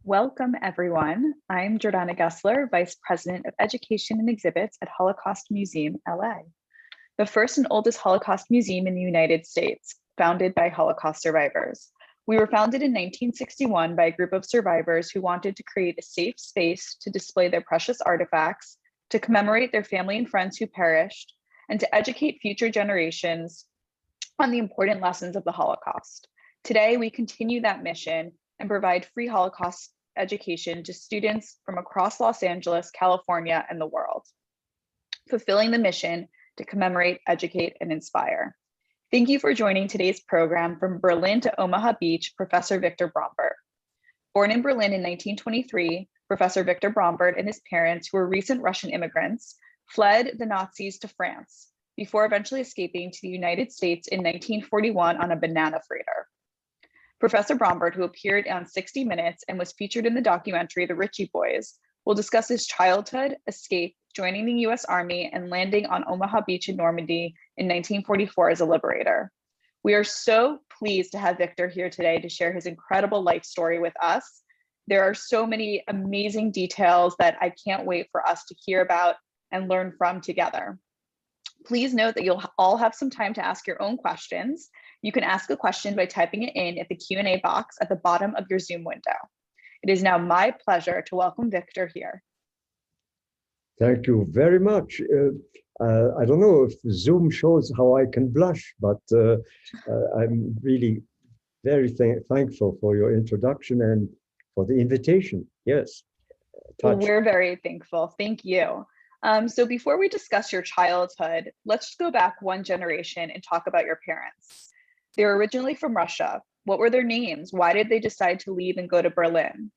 Welcome, everyone. I'm Jordana Gessler, Vice President of Education and Exhibits at Holocaust Museum, LA, the first and oldest Holocaust museum in the United States, founded by Holocaust survivors. We were founded in 1961 by a group of survivors who wanted to create a safe space to display their precious artifacts, to commemorate their family and friends who perished, and to educate future generations on the important lessons of the Holocaust. Today, we continue that mission and provide free Holocaust education to students from across Los Angeles, California, and the world, fulfilling the mission to commemorate, educate, and inspire. Thank you for joining today's program. From Berlin to Omaha Beach, Professor Victor Brombert. Born in Berlin in 1923, Professor Victor Brombert and his parents, who were recent Russian immigrants, fled the Nazis to France before eventually escaping to the United States in 1941 on a banana freighter. Professor Brombert, who appeared on 60 Minutes and was featured in the documentary The Ritchie Boys, will discuss his childhood, escape, joining the US Army, and landing on Omaha Beach in Normandy in 1944 as a liberator. We are so pleased to have Victor here today to share his incredible life story with us. There are so many amazing details that I can't wait for us to hear about and learn from together. Please note that you'll all have some time to ask your own questions. You can ask a question by typing it in at the Q&A box at the bottom of your Zoom window. It is now my pleasure to welcome Victor here. Thank you very much. I don't know if Zoom shows how I can blush, but I'm really very thankful for your introduction and for the invitation. Yes. Well, we're very thankful. Thank you. So before we discuss your childhood, let's go back one generation and talk about your parents. They were originally from Russia. What were their names? Why did they decide to leave and go to Berlin?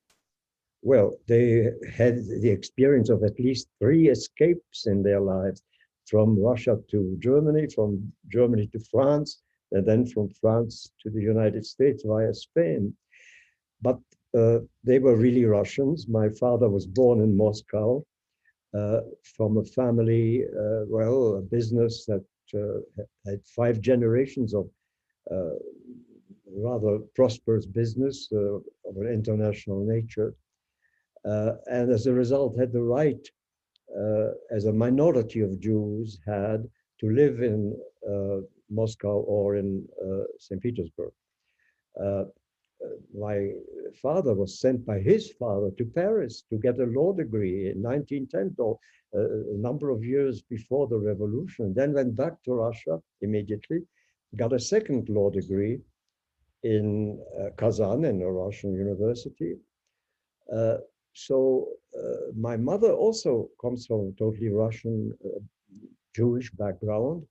Well, they had the experience of at least 3 escapes in their lives, from Russia to Germany, from Germany to France, and then from France to the United States via Spain. But they were really Russians. My father was born in Moscow from a family, a business that had 5 generations of rather prosperous business of an international nature. And as a result, had the right, as a minority of Jews, had to live in Moscow or in St. Petersburg. My father was sent by his father to Paris to get a law degree in 1910, or a number of years before the revolution, then went back to Russia immediately, got a second law degree in Kazan, in a Russian university. So my mother also comes from a totally Russian Jewish background.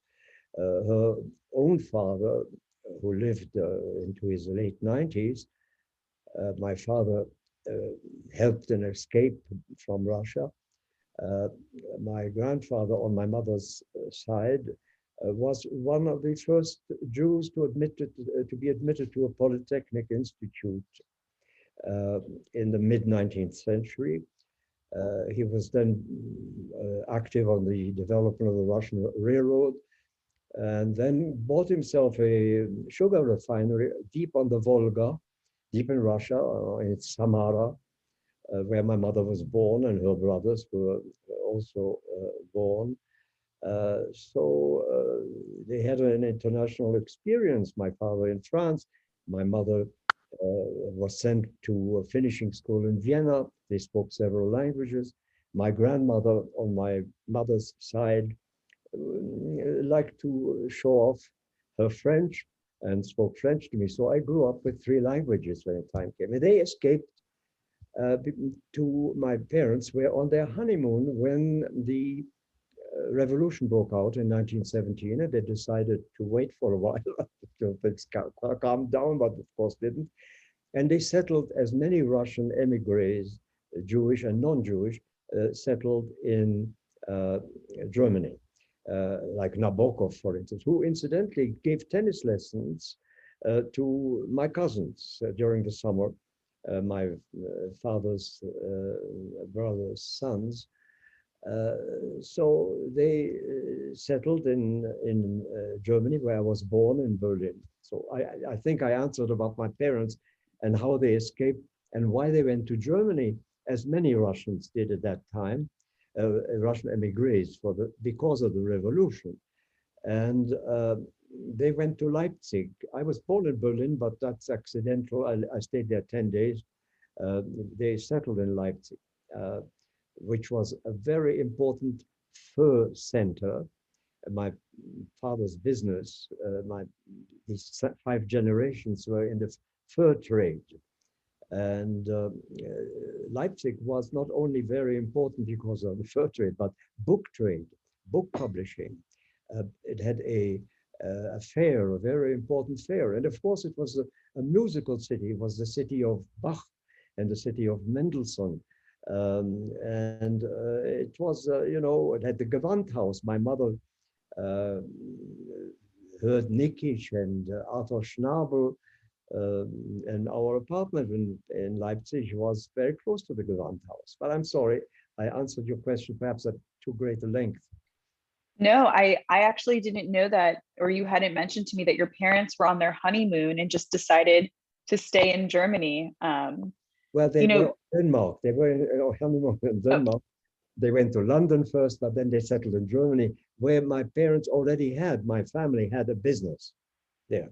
Her own father, who lived into his late 90s, my father helped an escape from Russia. My grandfather on my mother's side was one of the first Jews to be admitted to a Polytechnic Institute in the mid-19th century. He was then active on the development of the Russian Railroad, and then bought himself a sugar refinery deep on the Volga, deep in Russia, in Samara, where my mother was born and her brothers were also born. So they had an international experience. My father in France, my mother was sent to a finishing school in Vienna. They spoke several languages. My grandmother on my mother's side liked to show off her French and spoke French to me. So I grew up with 3 languages when the time came. And they escaped to my parents were on their honeymoon when the revolution broke out in 1917, and they decided to wait for a while until things calmed down, but of course didn't. And they settled, as many Russian emigres, Jewish and non-Jewish, settled in Germany, like Nabokov, for instance, who incidentally gave tennis lessons to my cousins during the summer, my father's brother's sons. So they settled in Germany, where I was born, in Berlin. So I think I answered about my parents and how they escaped and why they went to Germany, as many Russians did at that time, Russian emigres because of the revolution. And they went to Leipzig. I was born in Berlin, but that's accidental. I stayed there 10 days. They settled in Leipzig, which was a very important fur center. My father's business, these 5 generations were in the fur trade. And Leipzig was not only very important because of the fur trade, but book trade, book publishing. It had a fair, a very important fair. And of course, it was a musical city. It was the city of Bach and the city of Mendelssohn. And it was, it had the Gewandhaus. My mother heard Nikisch and Arthur Schnabel. And our apartment in Leipzig was very close to the Gewandhaus. But I'm sorry, I answered your question perhaps at too great a length. No, I actually didn't know that, or you hadn't mentioned to me that your parents were on their honeymoon and just decided to stay in Germany. Well, they were in Denmark. They were in honeymoon in Denmark. They went to London first, but then they settled in Germany, where my parents already had, my family had a business there.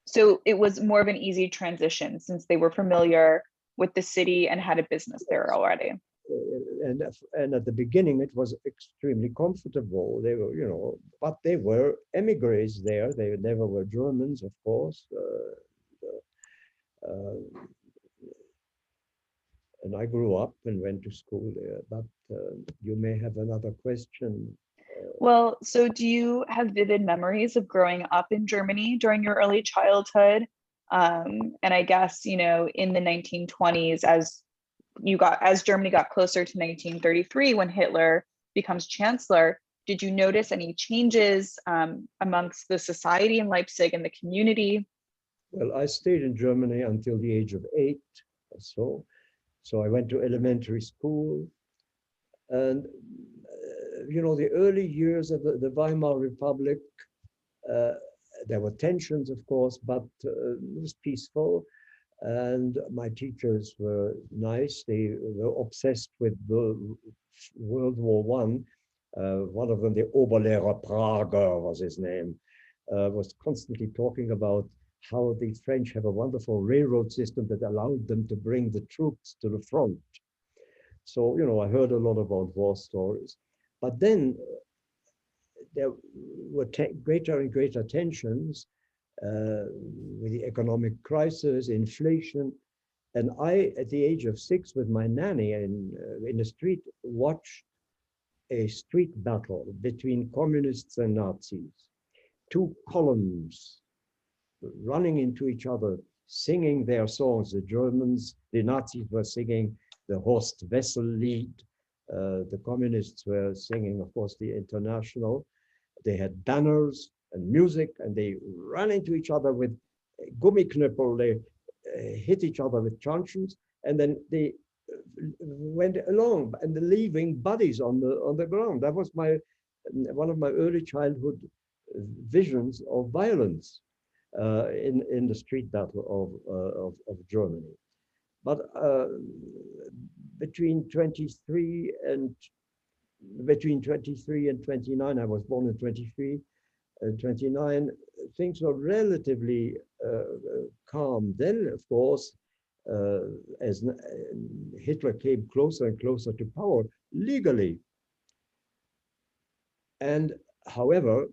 So it was more of an easy transition since they were familiar with the city and had a business there already. And at the beginning, it was extremely comfortable. They were, but they were emigres there. They never were Germans, of course. And I grew up and went to school there. But you may have another question. Well, so do you have vivid memories of growing up in Germany during your early childhood? And I guess, in the 1920s, as Germany got closer to 1933, when Hitler becomes chancellor, did you notice any changes amongst the society in Leipzig and the community? Well, I stayed in Germany until the age of 8 or so. So I went to elementary school. And, the early years of the Weimar Republic, there were tensions, of course, but it was peaceful. And my teachers were nice. They were obsessed with the World War I. One of them, the Oberlehrer Prager was his name, was constantly talking about how the French have a wonderful railroad system that allowed them to bring the troops to the front. So, I heard a lot about war stories. But then there were greater and greater tensions with the economic crisis, inflation. And I, at the age of 6, with my nanny in the street, watched a street battle between communists and Nazis. 2 columns running into each other, singing their songs. The Nazis were singing the Horst Wessel Lied. The communists were singing, of course, the International. They had banners and music, and they ran into each other with Gummiknüppel. They hit each other with truncheons, and then they went along and leaving bodies on the ground. That was one of my early childhood visions of violence in the street battle of Germany. But between 23 and 29, I was born in 23, 29, things were relatively calm. Then, of course, as Hitler came closer and closer to power legally. And however,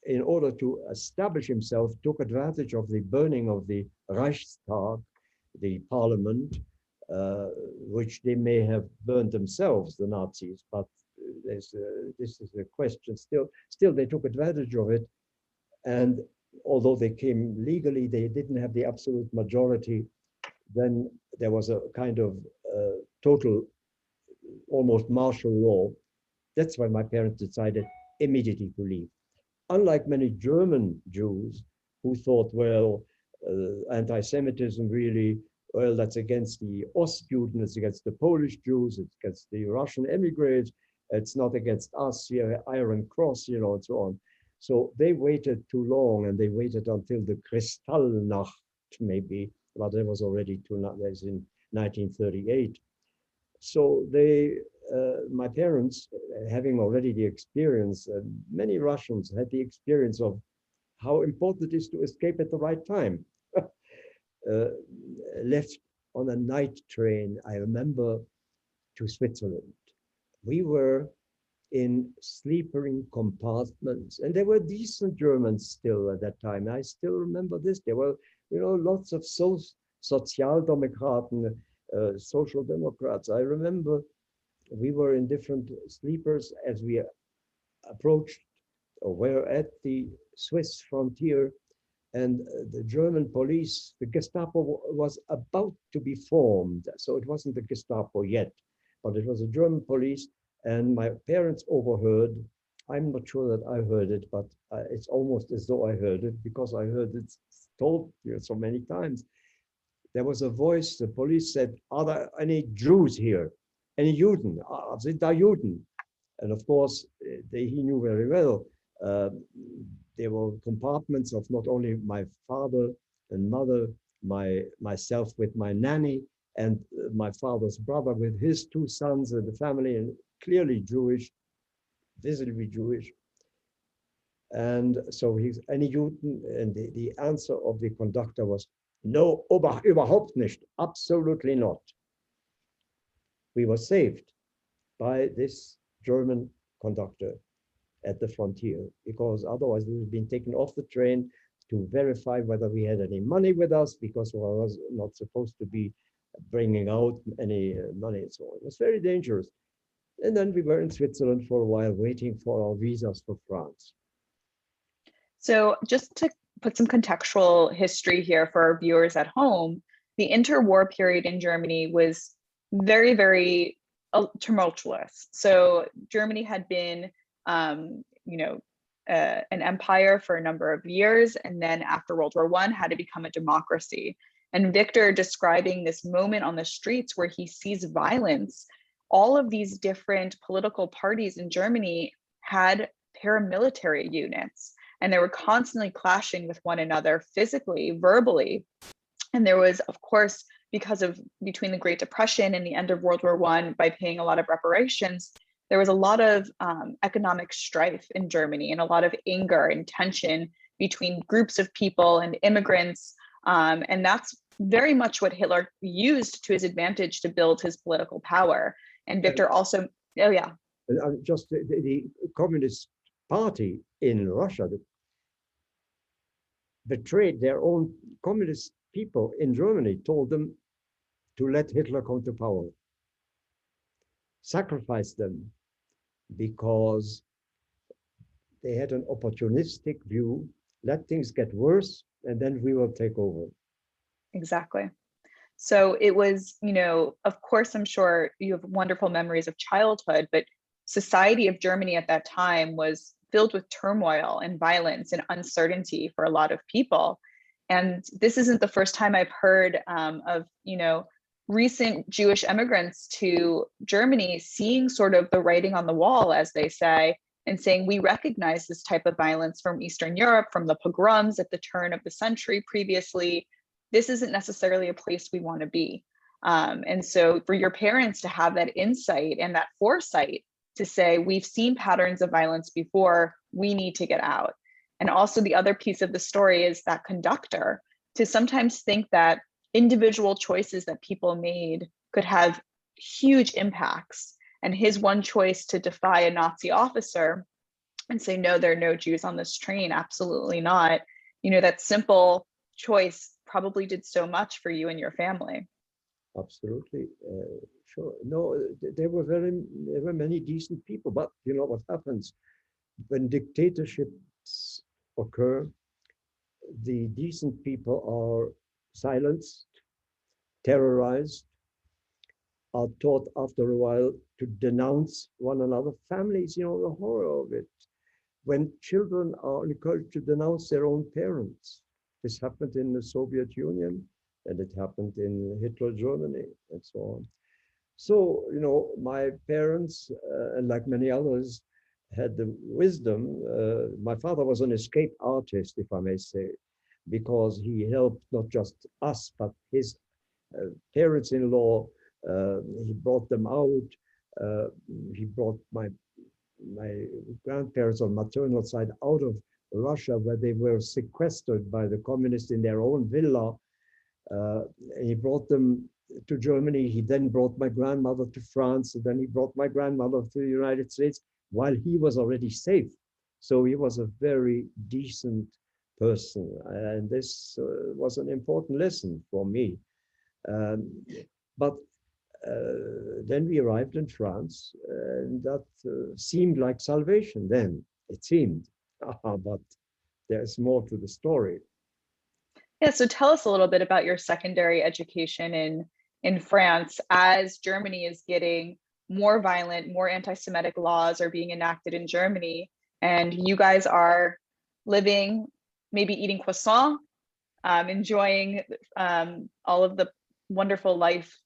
in order to establish himself, took advantage of the burning of the Reichstag, the parliament, which they may have burned themselves, the Nazis, but this is a question still. Still, they took advantage of it. And although they came legally, they didn't have the absolute majority. Then there was a kind of total, almost martial law. That's why my parents decided immediately to leave. Unlike many German Jews who thought, well, anti-Semitism really, well, that's against the Ostjuden, it's against the Polish Jews, it's against the Russian immigrants, it's not against us here, Iron Cross, and so on. So they waited too long, and they waited until the Kristallnacht, maybe, but that was already that was in 1938. So they, my parents, having already the experience, many Russians had the experience of how important it is to escape at the right time. Left on a night train, I remember, to Switzerland. We were in sleeping compartments, and there were decent Germans still at that time. I still remember this. There were, lots of Sozialdemokraten, Social Democrats. I remember we were in different sleepers as we approached or were at the Swiss frontier, and the German police, the Gestapo was about to be formed. So it wasn't the Gestapo yet, but it was a German police, and my parents overheard. I'm not sure that I heard it, but it's almost as though I heard it because I heard it told so many times. There was a voice, the police said, "Are there any Jews here? Any Juden? Sind da Juden?" And of course, he knew very well. There were compartments of not only my father and mother, myself with my nanny, and my father's brother with his two sons and the family, and clearly Jewish, visibly Jewish. And so he's any Juden, and the answer of the conductor was, "No, überhaupt nicht, absolutely not." We were saved by this German conductor at the frontier, because otherwise we would have been taken off the train to verify whether we had any money with us, because I was not supposed to be bringing out any money and so on. It was very dangerous. And then we were in Switzerland for a while, waiting for our visas for France. So just to put some contextual history here for our viewers at home, the interwar period in Germany was very, very tumultuous. So Germany had been, an empire for a number of years, and then after World War I had to become a democracy. And Victor describing this moment on the streets where he sees violence, all of these different political parties in Germany had paramilitary units, and they were constantly clashing with one another physically, verbally. And there was, of course, between the Great Depression and the end of World War I, by paying a lot of reparations, there was a lot of economic strife in Germany and a lot of anger and tension between groups of people and immigrants. And that's very much what Hitler used to his advantage to build his political power. And Victor also, just the Communist Party in Russia betrayed their own communist people in Germany, told them to let Hitler come to power, sacrifice them, because they had an opportunistic view, let things get worse, and then we will take over. Exactly. So it was, of course, I'm sure you have wonderful memories of childhood, but society of Germany at that time was filled with turmoil and violence and uncertainty for a lot of people. And this isn't the first time I've heard of, recent Jewish immigrants to Germany seeing sort of the writing on the wall, as they say, and saying, we recognize this type of violence from Eastern Europe, from the pogroms at the turn of the century previously. This isn't necessarily a place we want to be. And so for your parents to have that insight and that foresight to say, we've seen patterns of violence before, we need to get out. And also the other piece of the story is that conductor, to sometimes think that individual choices that people made could have huge impacts. And his one choice to defy a Nazi officer and say, no, there are no Jews on this train, absolutely not. That simple choice probably did so much for you and your family. Absolutely, sure. No, there were many decent people, but you know what happens when dictatorships occur? The decent people are silenced, terrorized, are taught after a while to denounce one another. Families, the horror of it. When children are encouraged to denounce their own parents. This happened in the Soviet Union, and it happened in Hitler Germany, and so on. So, my parents, and like many others, had the wisdom. My father was an escaped artist, if I may say, because he helped not just us, but his parents-in-law. He brought them out. Uh, he brought my grandparents on maternal side out of Russia, where they were sequestered by the communists in their own villa. He brought them to Germany. He then brought my grandmother to France, and then he brought my grandmother to the United States while he was already safe. So he was a very decent person, and this was an important lesson for me. Um, but then we arrived in France, and that seemed like salvation then, it seemed. But there's more to the story. Yeah, so tell us a little bit about your secondary education in France as Germany is getting more violent, more anti-Semitic laws are being enacted in Germany, and you guys are living, maybe eating croissant, enjoying all of the wonderful life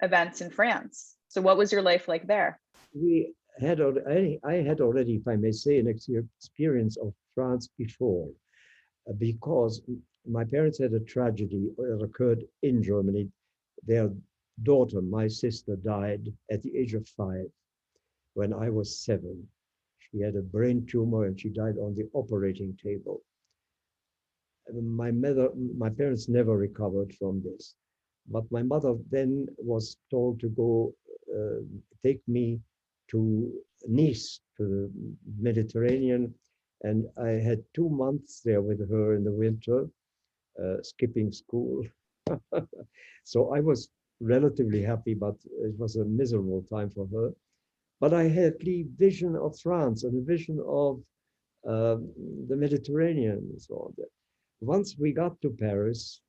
events in France. So what was your life like there? We had already, I had already, if I may say, an experience of France before, because my parents had a tragedy that occurred in Germany. Their daughter, my sister, died at the age of 5 when I was 7. She had a brain tumor and she died on the operating table. My parents never recovered from this. But my mother then was told to go take me to Nice, to the Mediterranean. And I had 2 months there with her in the winter, skipping school. So I was relatively happy, but it was a miserable time for her. But I had the vision of France and a vision of the Mediterranean and so on. Once we got to Paris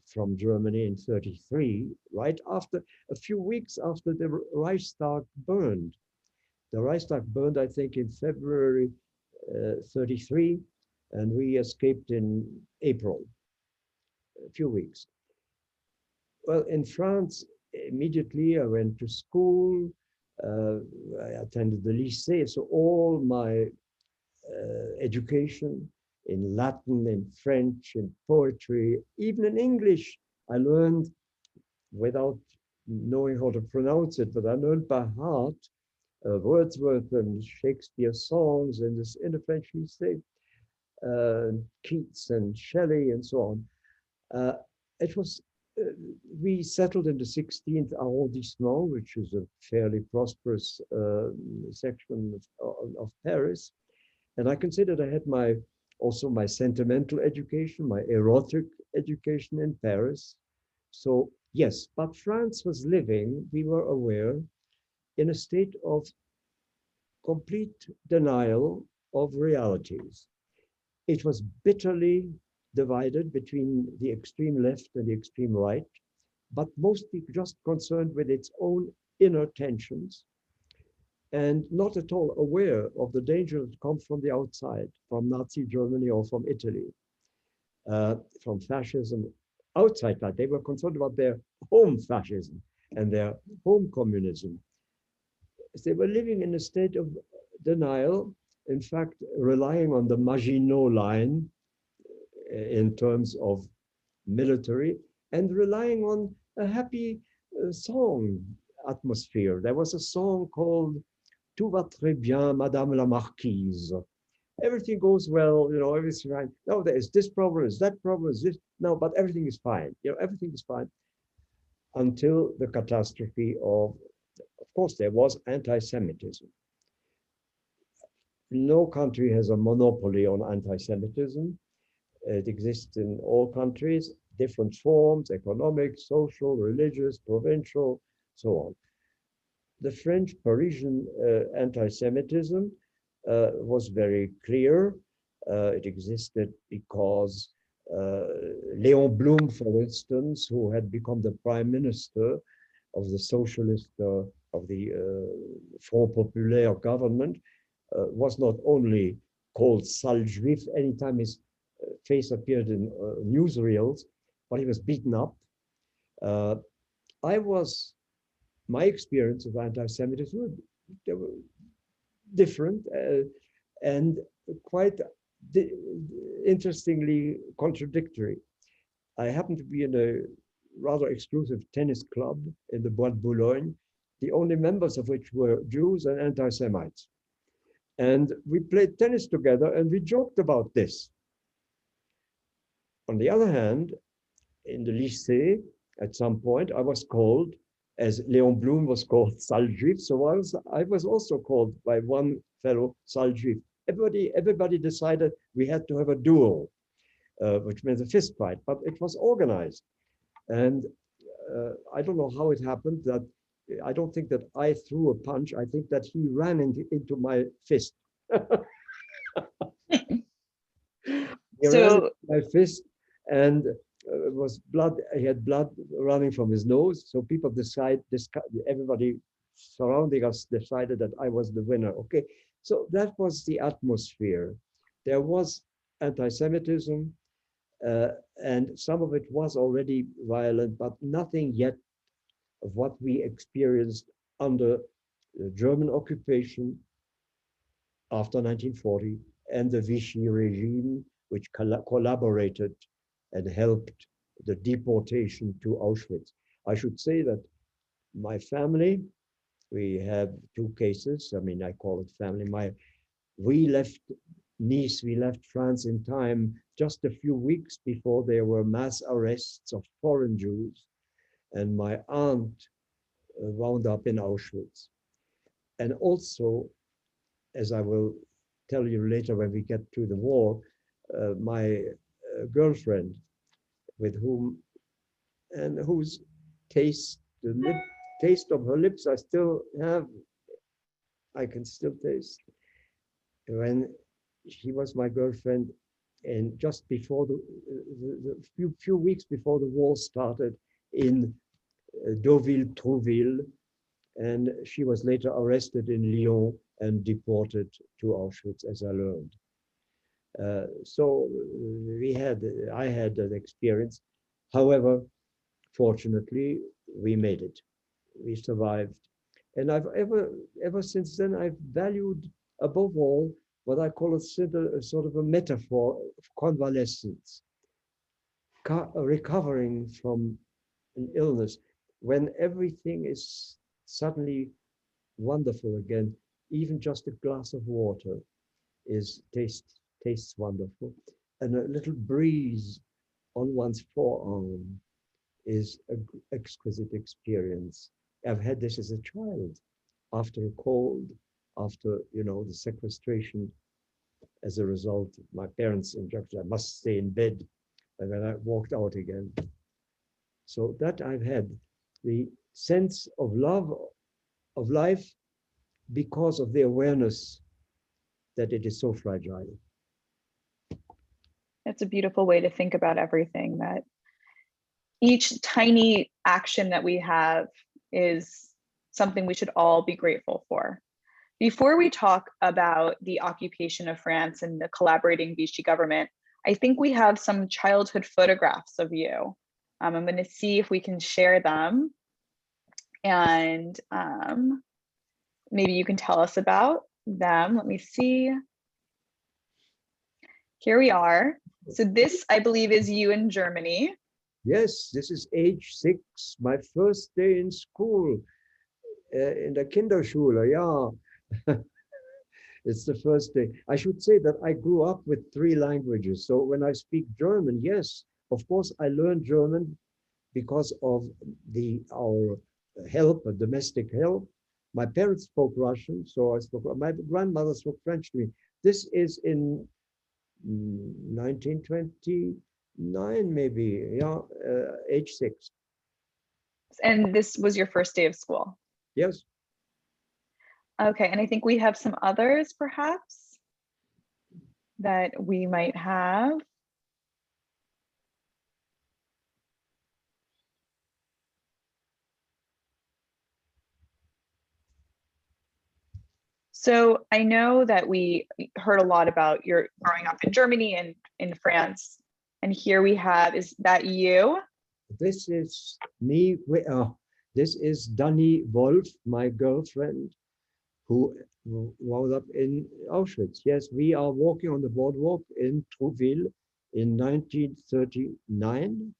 from Germany in 33, right after, a few weeks after the Reichstag burned. The Reichstag burned, I think, in February 33, and we escaped in April, a few weeks. Well, in France, immediately I went to school, I attended the lycée, so all my education in Latin, in French, in poetry, even in English, I learned without knowing how to pronounce it, but I learned by heart Wordsworth and Shakespeare songs in the French lycée, Keats and Shelley and so on. It was, we settled in the 16th arrondissement, which is a fairly prosperous section of Paris. And I considered I had also my sentimental education, my erotic education in Paris. So yes, but France was living, we were aware, in a state of complete denial of realities. It was bitterly divided between the extreme left and the extreme right, but mostly just concerned with its own inner tensions and not at all aware of the danger that comes from the outside, from Nazi Germany or from Italy, from fascism outside that. They were concerned about their home fascism and their home communism. They were living in a state of denial, in fact, relying on the Maginot Line in terms of military, and relying on a happy song atmosphere. There was a song called Tout va très bien, Madame la Marquise. Everything goes well, you know, everything's fine. No, there is this problem, is that problem, is this. No, but everything is fine. You know, everything is fine until the catastrophe of course, there was anti-Semitism. No country has a monopoly on anti-Semitism. It exists in all countries, different forms, economic, social, religious, provincial, so on. The French Parisian anti-Semitism was very clear. It existed because Léon Blum, for instance, who had become the prime minister of the socialist, of the Front Populaire government, was not only called sale juif anytime his face appeared in newsreels, but he was beaten up. My experience of anti-Semitism, they were different and quite interestingly contradictory. I happened to be in a rather exclusive tennis club in the Bois de Boulogne, the only members of which were Jews and anti-Semites. And we played tennis together and we joked about this. On the other hand, in the lycée, at some point, I was called, as Léon Blum was called sale juif, so I was also called by one fellow sale juif. Everybody decided we had to have a duel, which meant a fist fight, but it was organized. And I don't know how it happened that I don't think that I threw a punch. I think that he ran into my fist. He ran into my fist, and it was blood. He had blood running from his nose. So people everybody surrounding us decided that I was the winner. Okay, so that was the atmosphere. There was anti-Semitism, and some of it was already violent, but nothing yet of what we experienced under the German occupation after 1940 and the Vichy regime, which collaborated and helped the deportation to Auschwitz. I should say that my family, we have two cases. I mean, I call it family. We left Nice, we left France in time just a few weeks before there were mass arrests of foreign Jews. And my aunt wound up in Auschwitz. And also, as I will tell you later when we get to the war, my girlfriend, with whom and whose taste, taste of her lips I still have, I can still taste. When she was my girlfriend, and just before the few weeks before the war started in Deauville-Trouville, and she was later arrested in Lyon and deported to Auschwitz, as I learned. So I had that experience. However, fortunately, we made it. We survived. And I've ever since then, I've valued above all what I call a sort of a metaphor of convalescence, recovering from an illness, when everything is suddenly wonderful again. Even just a glass of water tastes wonderful, and a little breeze on one's forearm is an exquisite experience. I've had this as a child, after a cold, after the sequestration as a result of my parents' injunction. I must stay in bed, and then I walked out again. So that I've had the sense of love of life because of the awareness that it is so fragile. That's a beautiful way to think about everything, that each tiny action that we have is something we should all be grateful for. Before we talk about the occupation of France and the collaborating Vichy government, I think we have some childhood photographs of you. I'm going to see if we can share them, and maybe you can tell us about them. Let me see. Here we are. So this, I believe, is you in Germany. Yes, this is age 6, my first day in school, in the Kinderschule, yeah. It's the first day. I should say that I grew up with 3 languages. So when I speak German, yes, of course, I learned German because of our help, domestic help. My parents spoke Russian, so my grandmother spoke French to me. This is in 1929, maybe, yeah, age 6. And this was your first day of school? Yes. Okay, and I think we have some others, perhaps, that we might have. So I know that we heard a lot about your growing up in Germany and in France. And here we have, is that you? This is me. This is Dani Wolf, my girlfriend, who wound up in Auschwitz. Yes, we are walking on the boardwalk in Trouville in 1939,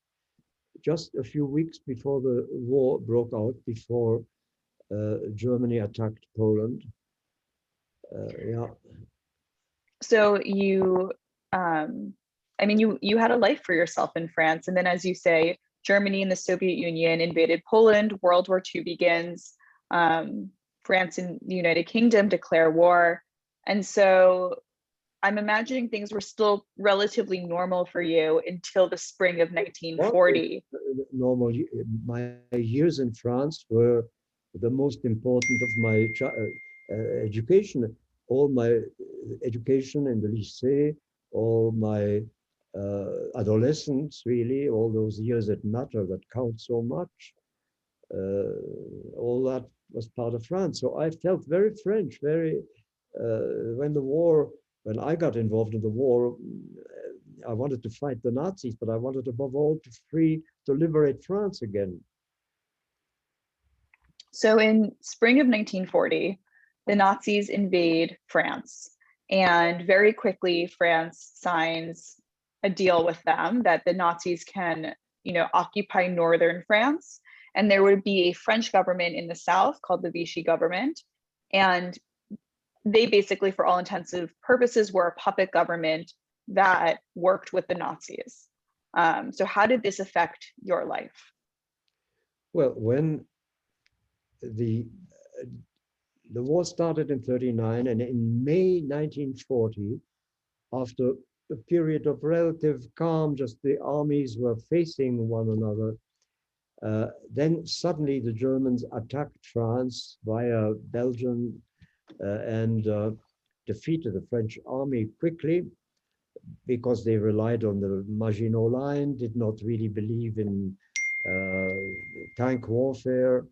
just a few weeks before the war broke out, before Germany attacked Poland. Yeah. So you, I mean, you had a life for yourself in France, and then, as you say, Germany and the Soviet Union invaded Poland. World War II begins. France and the United Kingdom declare war, and so I'm imagining things were still relatively normal for you until the spring of 1940. Normal. My years in France were the most important of my education. All my education in the lycée, all my adolescence, really, all those years that matter, that count so much, all that was part of France. So I felt very French, very, when I got involved in the war, I wanted to fight the Nazis, but I wanted above all to liberate France again. So in spring of 1940, the Nazis invade France, and very quickly France signs a deal with them that the Nazis can, occupy northern France, and there would be a French government in the south called the Vichy government, and they basically, for all intensive purposes, were a puppet government that worked with the Nazis. So how did this affect your life? Well, when the war started in 39, and in May 1940, after a period of relative calm, just the armies were facing one another, then suddenly the Germans attacked France via Belgium and defeated the French army quickly, because they relied on the Maginot Line, did not really believe in tank warfare.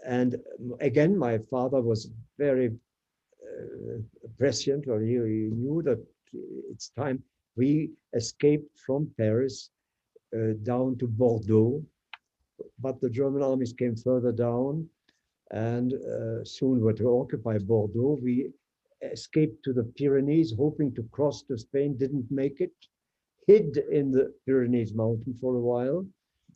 And again, my father was very prescient, or he knew that it's time. We escaped from Paris down to Bordeaux, but the German armies came further down and soon were to occupy Bordeaux. We escaped to the Pyrenees, hoping to cross to Spain, didn't make it, hid in the Pyrenees mountain for a while.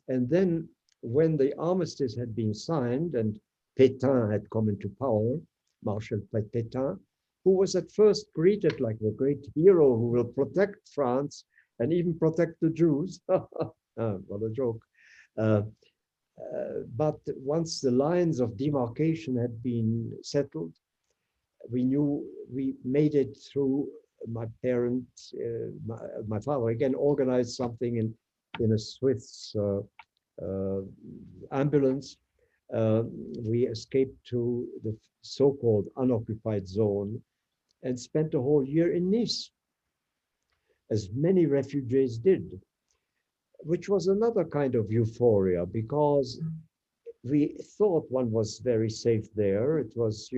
And then when the armistice had been signed and Pétain had come into power, Marshal Pétain, who was at first greeted like the great hero who will protect France and even protect the Jews. What a joke. But once the lines of demarcation had been settled, we knew we made it through. My parents, my father again organized something in a Swiss ambulance. We escaped to the so-called unoccupied zone and spent a whole year in Nice, as many refugees did, which was another kind of euphoria, because we thought one was very safe there. It was,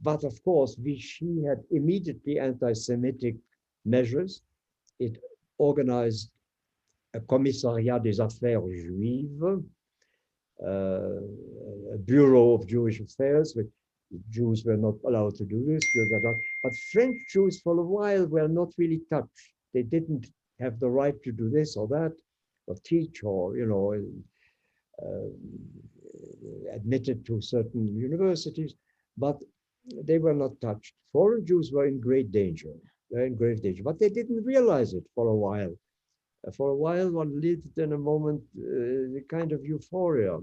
but of course, Vichy had immediately anti-Semitic measures. It organized a commissariat des affaires juives, a bureau of Jewish affairs, which Jews were not allowed to do this. But French Jews for a while were not really touched. They didn't have the right to do this or that, or teach, or, admitted to certain universities, but they were not touched. Foreign Jews were in great danger. They're in grave danger, but they didn't realize it for a while. For a while, one lived in a moment, the kind of euphoria.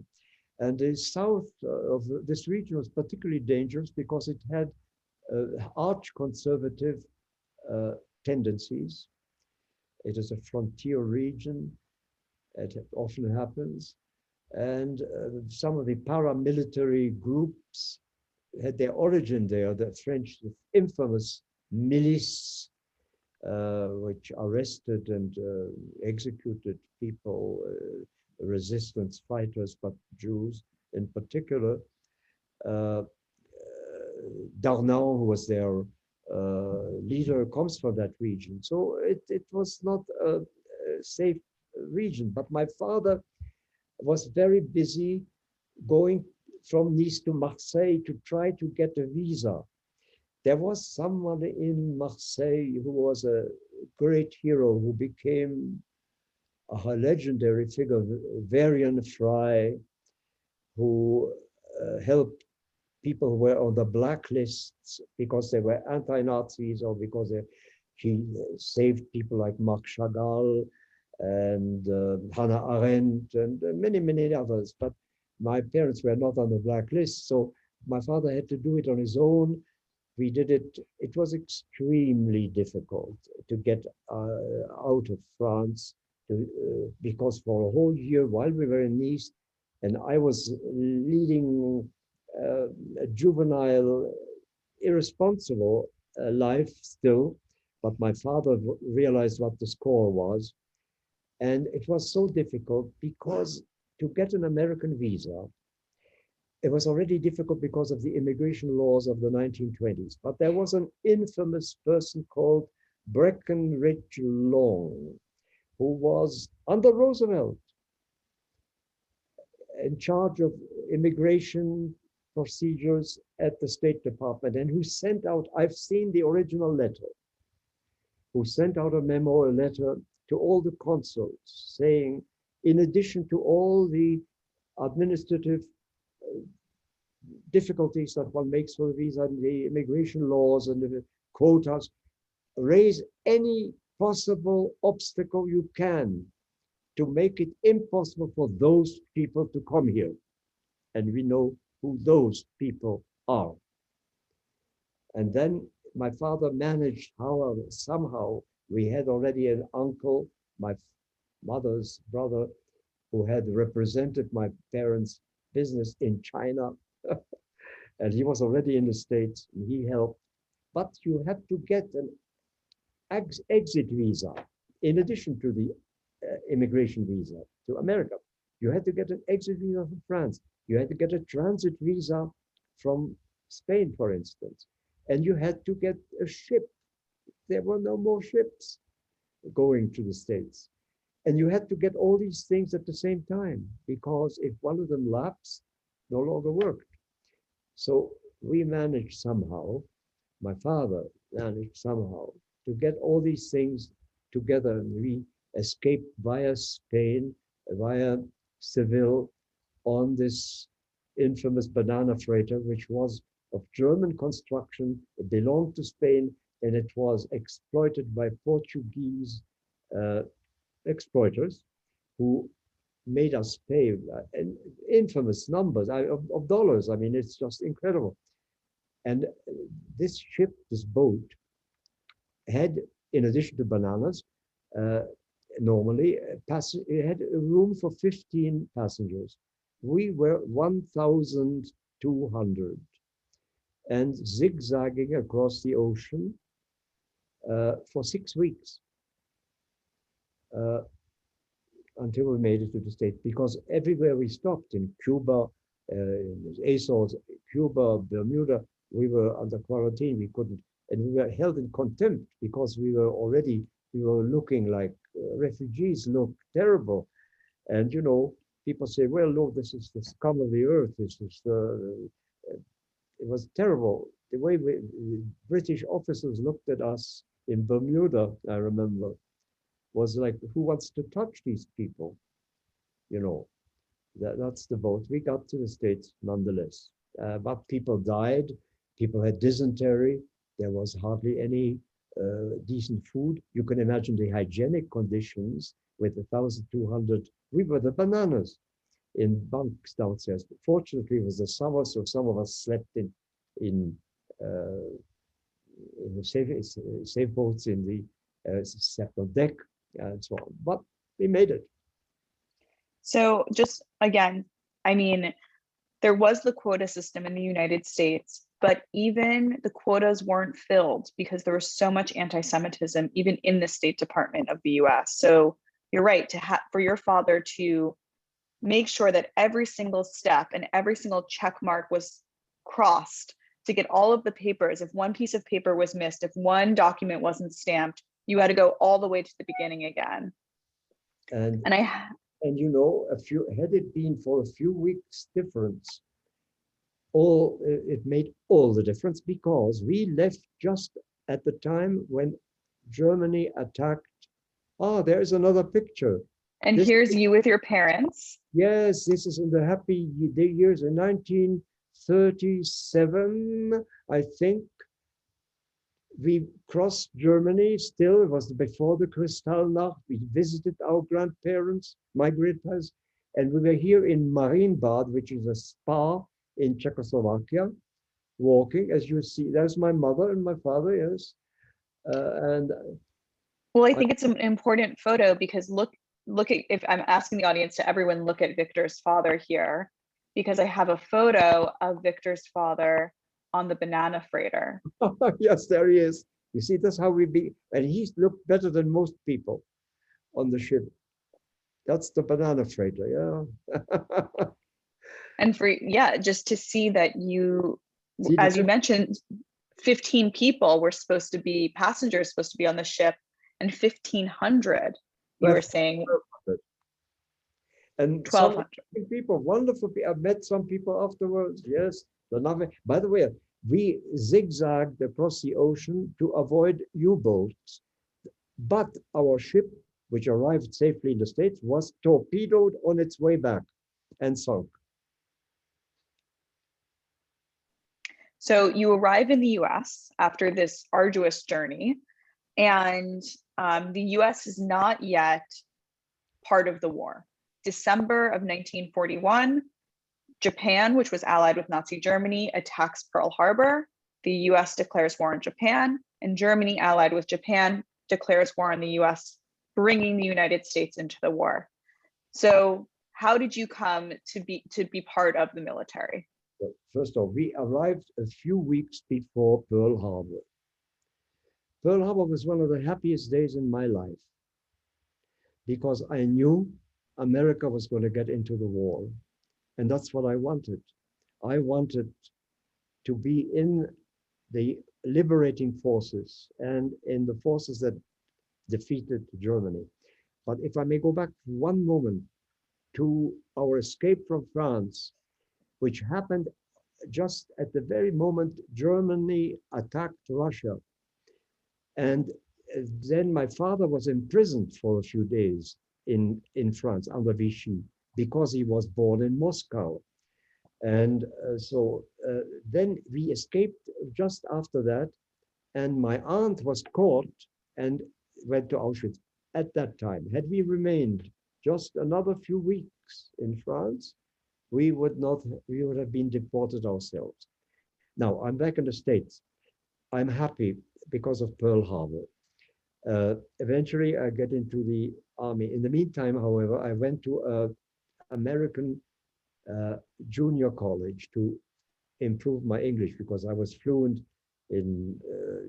And the south of this region was particularly dangerous because it had arch-conservative tendencies. It is a frontier region. It often happens. And some of the paramilitary groups had their origin there. The French, the infamous milice, which arrested and executed people, resistance fighters, but Jews in particular. Darnan, who was their leader, comes from that region. So it was not a safe region. But my father was very busy going from Nice to Marseille to try to get a visa. There was someone in Marseille who was a great hero who became a legendary figure, Varian Fry, who helped people who were on the blacklists because they were anti-Nazis or because he saved people like Marc Chagall and Hannah Arendt and many, many others. But my parents were not on the blacklist, so my father had to do it on his own. We did it. It was extremely difficult to get out of France because for a whole year while we were in Nice, and I was leading a juvenile, irresponsible life still, but my father realized what the score was. And it was so difficult because to get an American visa, it was already difficult because of the immigration laws of the 1920s. But there was an infamous person called Breckinridge Long, who was under Roosevelt in charge of immigration procedures at the State Department, and who sent out, I've seen the original letter, who sent out a memo, a letter to all the consuls saying, in addition to all the administrative difficulties that one makes for the visa and the immigration laws and the quotas, raise any possible obstacle you can to make it impossible for those people to come here. And we know who those people are. And then my father managed, however, somehow we had already an uncle, my mother's brother, who had represented my parents' business in China. And he was already in the States, and he helped. But you had to get an exit visa in addition to the immigration visa to America. You had to get an exit visa from France. You had to get a transit visa from Spain, for instance. And you had to get a ship. There were no more ships going to the States. And you had to get all these things at the same time, because if one of them lapsed, no longer worked. So we managed somehow, my father managed somehow to get all these things together, and we escaped via Spain, via Seville, on this infamous banana freighter, which was of German construction. It belonged to Spain, and it was exploited by Portuguese exploiters who made us pay infamous numbers of dollars. I mean, it's just incredible. And this ship, this boat, had, in addition to bananas, normally it had a room for 15 passengers. We were 1,200 and zigzagging across the ocean for 6 weeks until we made it to the States. Because everywhere we stopped, in Cuba, in the Azores, Cuba, Bermuda, we were under quarantine. We couldn't, and we were held in contempt because we were looking like refugees, look terrible. And you know, people say, well, no, this is the scum of the earth. This is it was terrible. The way British officers looked at us in Bermuda, I remember, was like, who wants to touch these people? You know, that's the boat. We got to the States nonetheless. But people died. People had dysentery. There was hardly any decent food. You can imagine the hygienic conditions with 1,200. We were the bananas in bunks downstairs. Fortunately, it was the summer, so some of us slept in the safe boats in the second deck and so on. But we made it. So just again, I mean, there was the quota system in the United States, but even the quotas weren't filled because there was so much anti-Semitism, even in the State Department of the US. So you're right, for your father to make sure that every single step and every single check mark was crossed to get all of the papers. If one piece of paper was missed, if one document wasn't stamped, you had to go all the way to the beginning again. And you know, had it been for a few weeks difference, it made all the difference because we left just at the time when Germany attacked. Ah, there's another picture. And This, here's you with your parents. yes, this is in the happy years in 1937, I think. We crossed Germany still. It was before the Kristallnacht. We visited our grandparents, my grandparents, and we were here in Marienbad, which is a spa in Czechoslovakia, walking. As you see, there's my mother and my father, yes. And Well, I think it's an important photo because look at, if I'm asking the audience to everyone look at Victor's father here, because I have a photo of Victor's father on the banana freighter. yes, there he is. You see, that's how we be, and he looked better than most people on the ship. That's the banana freighter, yeah. And for, yeah, just to see that you, See as you mentioned, 15 people were supposed to be, passengers supposed to be on the ship, and 1,500, you were saying. 1,200. And some 1,200. people, wonderful people. I met some people afterwards. Yes, by the way, we zigzagged across the ocean to avoid U-boats. But our ship, which arrived safely in the States, was torpedoed on its way back and sunk. So you arrive in the US after this arduous journey, and the US is not yet part of the war. December of 1941, Japan, which was allied with Nazi Germany, attacks Pearl Harbor. The US declares war on Japan, and Germany, allied with Japan, declares war on the US, bringing the United States into the war. So how did you come to be part of the military? First of all, we arrived a few weeks before Pearl Harbor. Pearl Harbor was one of the happiest days in my life because I knew America was going to get into the war. And that's what I wanted. I wanted to be in the liberating forces and in the forces that defeated Germany. But if I may go back one moment to our escape from France, which happened just at the very moment Germany attacked Russia. And then my father was imprisoned for a few days in France under Vichy because he was born in Moscow. And then we escaped just after that. And my aunt was caught and went to Auschwitz at that time. Had we remained just another few weeks in France, we would have been deported ourselves. Now, I'm back in the States. I'm happy because of Pearl Harbor. Eventually, I get into the Army. In the meantime, however, I went to an American junior college to improve my English because I was fluent in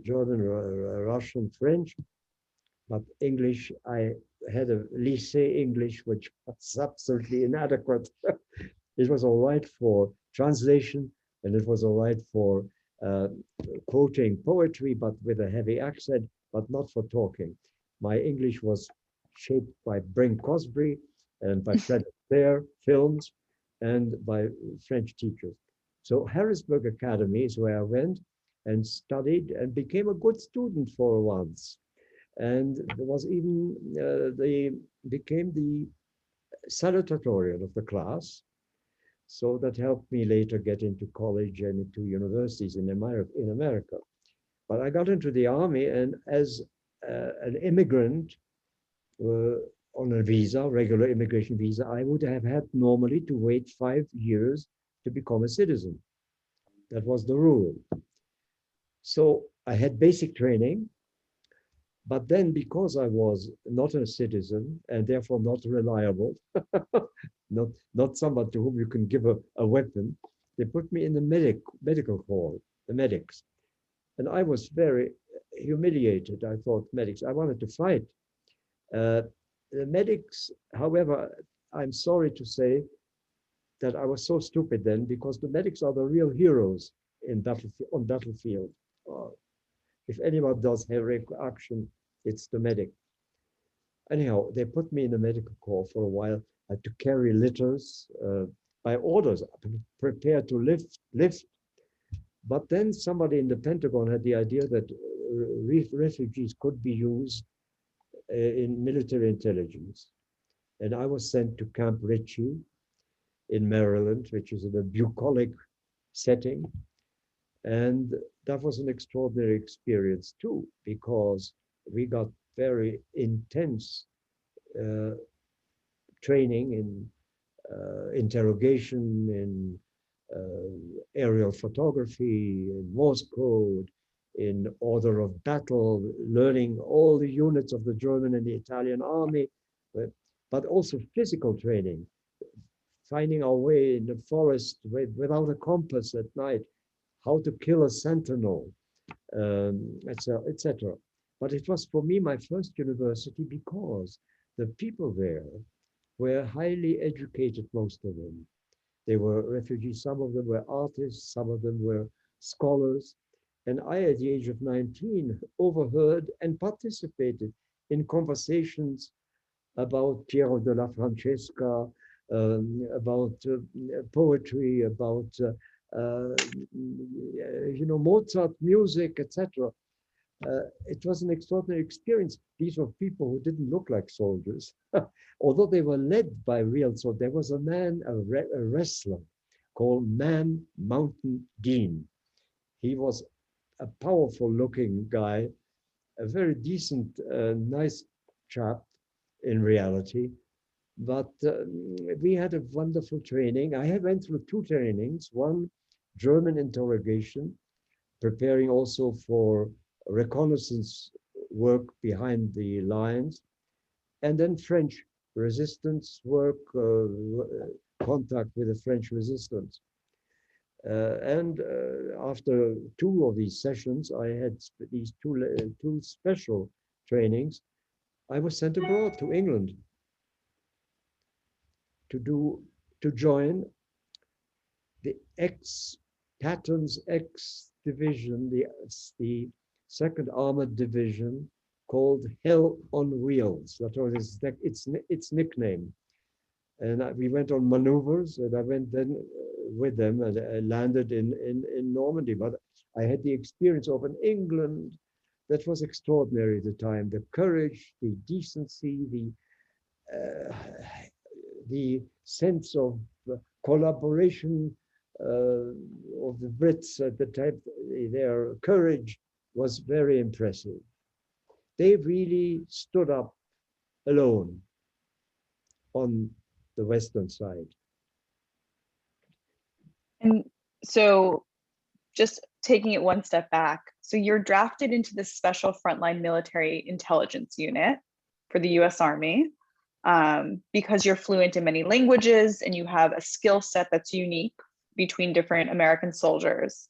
German, Russian, French, but English, I had a lycée English, which was absolutely inadequate. It was all right for translation, and it was all right for quoting poetry, but with a heavy accent, but not for talking. My English was shaped by Bing Crosby and by Fred Astaire films and by French teachers. So Harrisburg Academy is where I went and studied and became a good student for once. And there was even, became the salutatorian of the class. So that helped me later get into college and into universities in America. But I got into the Army, and as an immigrant on a visa, regular immigration visa, I would have had normally to wait 5 years to become a citizen. That was the rule. So I had basic training, but then because I was not a citizen and therefore not reliable, not someone to whom you can give a weapon, they put me in the medical hall, the medics. And I was very humiliated. I thought, medics, I wanted to fight. The medics, however, I'm sorry to say that I was so stupid then, because the medics are the real heroes on battlefield. If anyone does heroic action, it's the medic. Anyhow, they put me in the medical corps for a while. I had to carry litters. by orders, prepared to lift. But then somebody in the Pentagon had the idea that refugees could be used in military intelligence. And I was sent to Camp Ritchie in Maryland, which is in a bucolic setting. And that was an extraordinary experience too, because we got very intense training in interrogation, in aerial photography, in Morse code, in order of battle, learning all the units of the German and the Italian army, but also physical training, finding our way in the forest without a compass at night, how to kill a sentinel, etc. But it was for me my first university because the people there were highly educated, most of them. They were refugees, some of them were artists, some of them were scholars. And I, at the age of 19, overheard and participated in conversations about Piero della Francesca, about poetry, about Mozart music, etc. It was an extraordinary experience. These were people who didn't look like soldiers, although they were led by real soldiers. There was a man, a wrestler called Man Mountain Dean. He was a powerful looking guy, a very decent, nice chap in reality. But we had a wonderful training. I went through two trainings, one German interrogation, preparing also for reconnaissance work behind the lines, and then French resistance work, contact with the French resistance. And after two of these sessions, I had these two special trainings. I was sent abroad to England to join the Patton's X division, the second armored division, called Hell on Wheels. That was its nickname. And we went on maneuvers, and I went then with them, and I landed in Normandy. But I had the experience of an England that was extraordinary at the time. The courage, the decency, the sense of collaboration of the Brits at the time. Their courage was very impressive. They really stood up alone on the Western side. And so just taking it one step back, so you're drafted into this special frontline military intelligence unit for the US Army because you're fluent in many languages and you have a skill set that's unique between different American soldiers.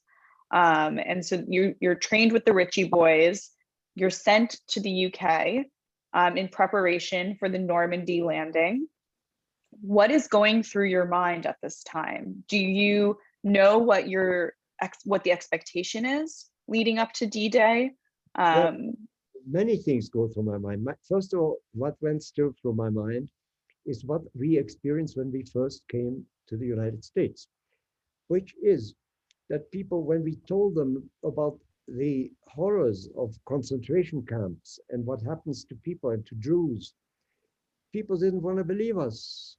And so you're trained with the Ritchie Boys. You're sent to the UK in preparation for the Normandy landing. What is going through your mind at this time? Do you know what the expectation is leading up to D-Day? Many things go through my mind. First of all, what went still through my mind is what we experienced when we first came to the United States, which is that people, when we told them about the horrors of concentration camps and what happens to people and to Jews, people didn't want to believe us.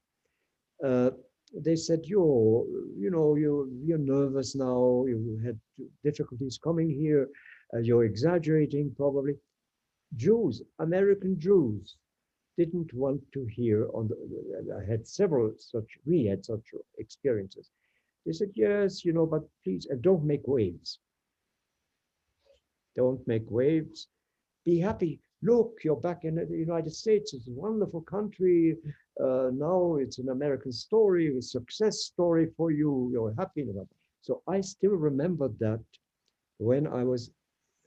They said, you're nervous now, you had difficulties coming here, you're exaggerating probably. Jews, American Jews, didn't want to hear I had we had such experiences. They said, yes, but please, don't make waves. Don't make waves. Be happy. Look, you're back in the United States. It's a wonderful country. Now it's an American story, a success story for you. You're happy about it. So I still remember that when I was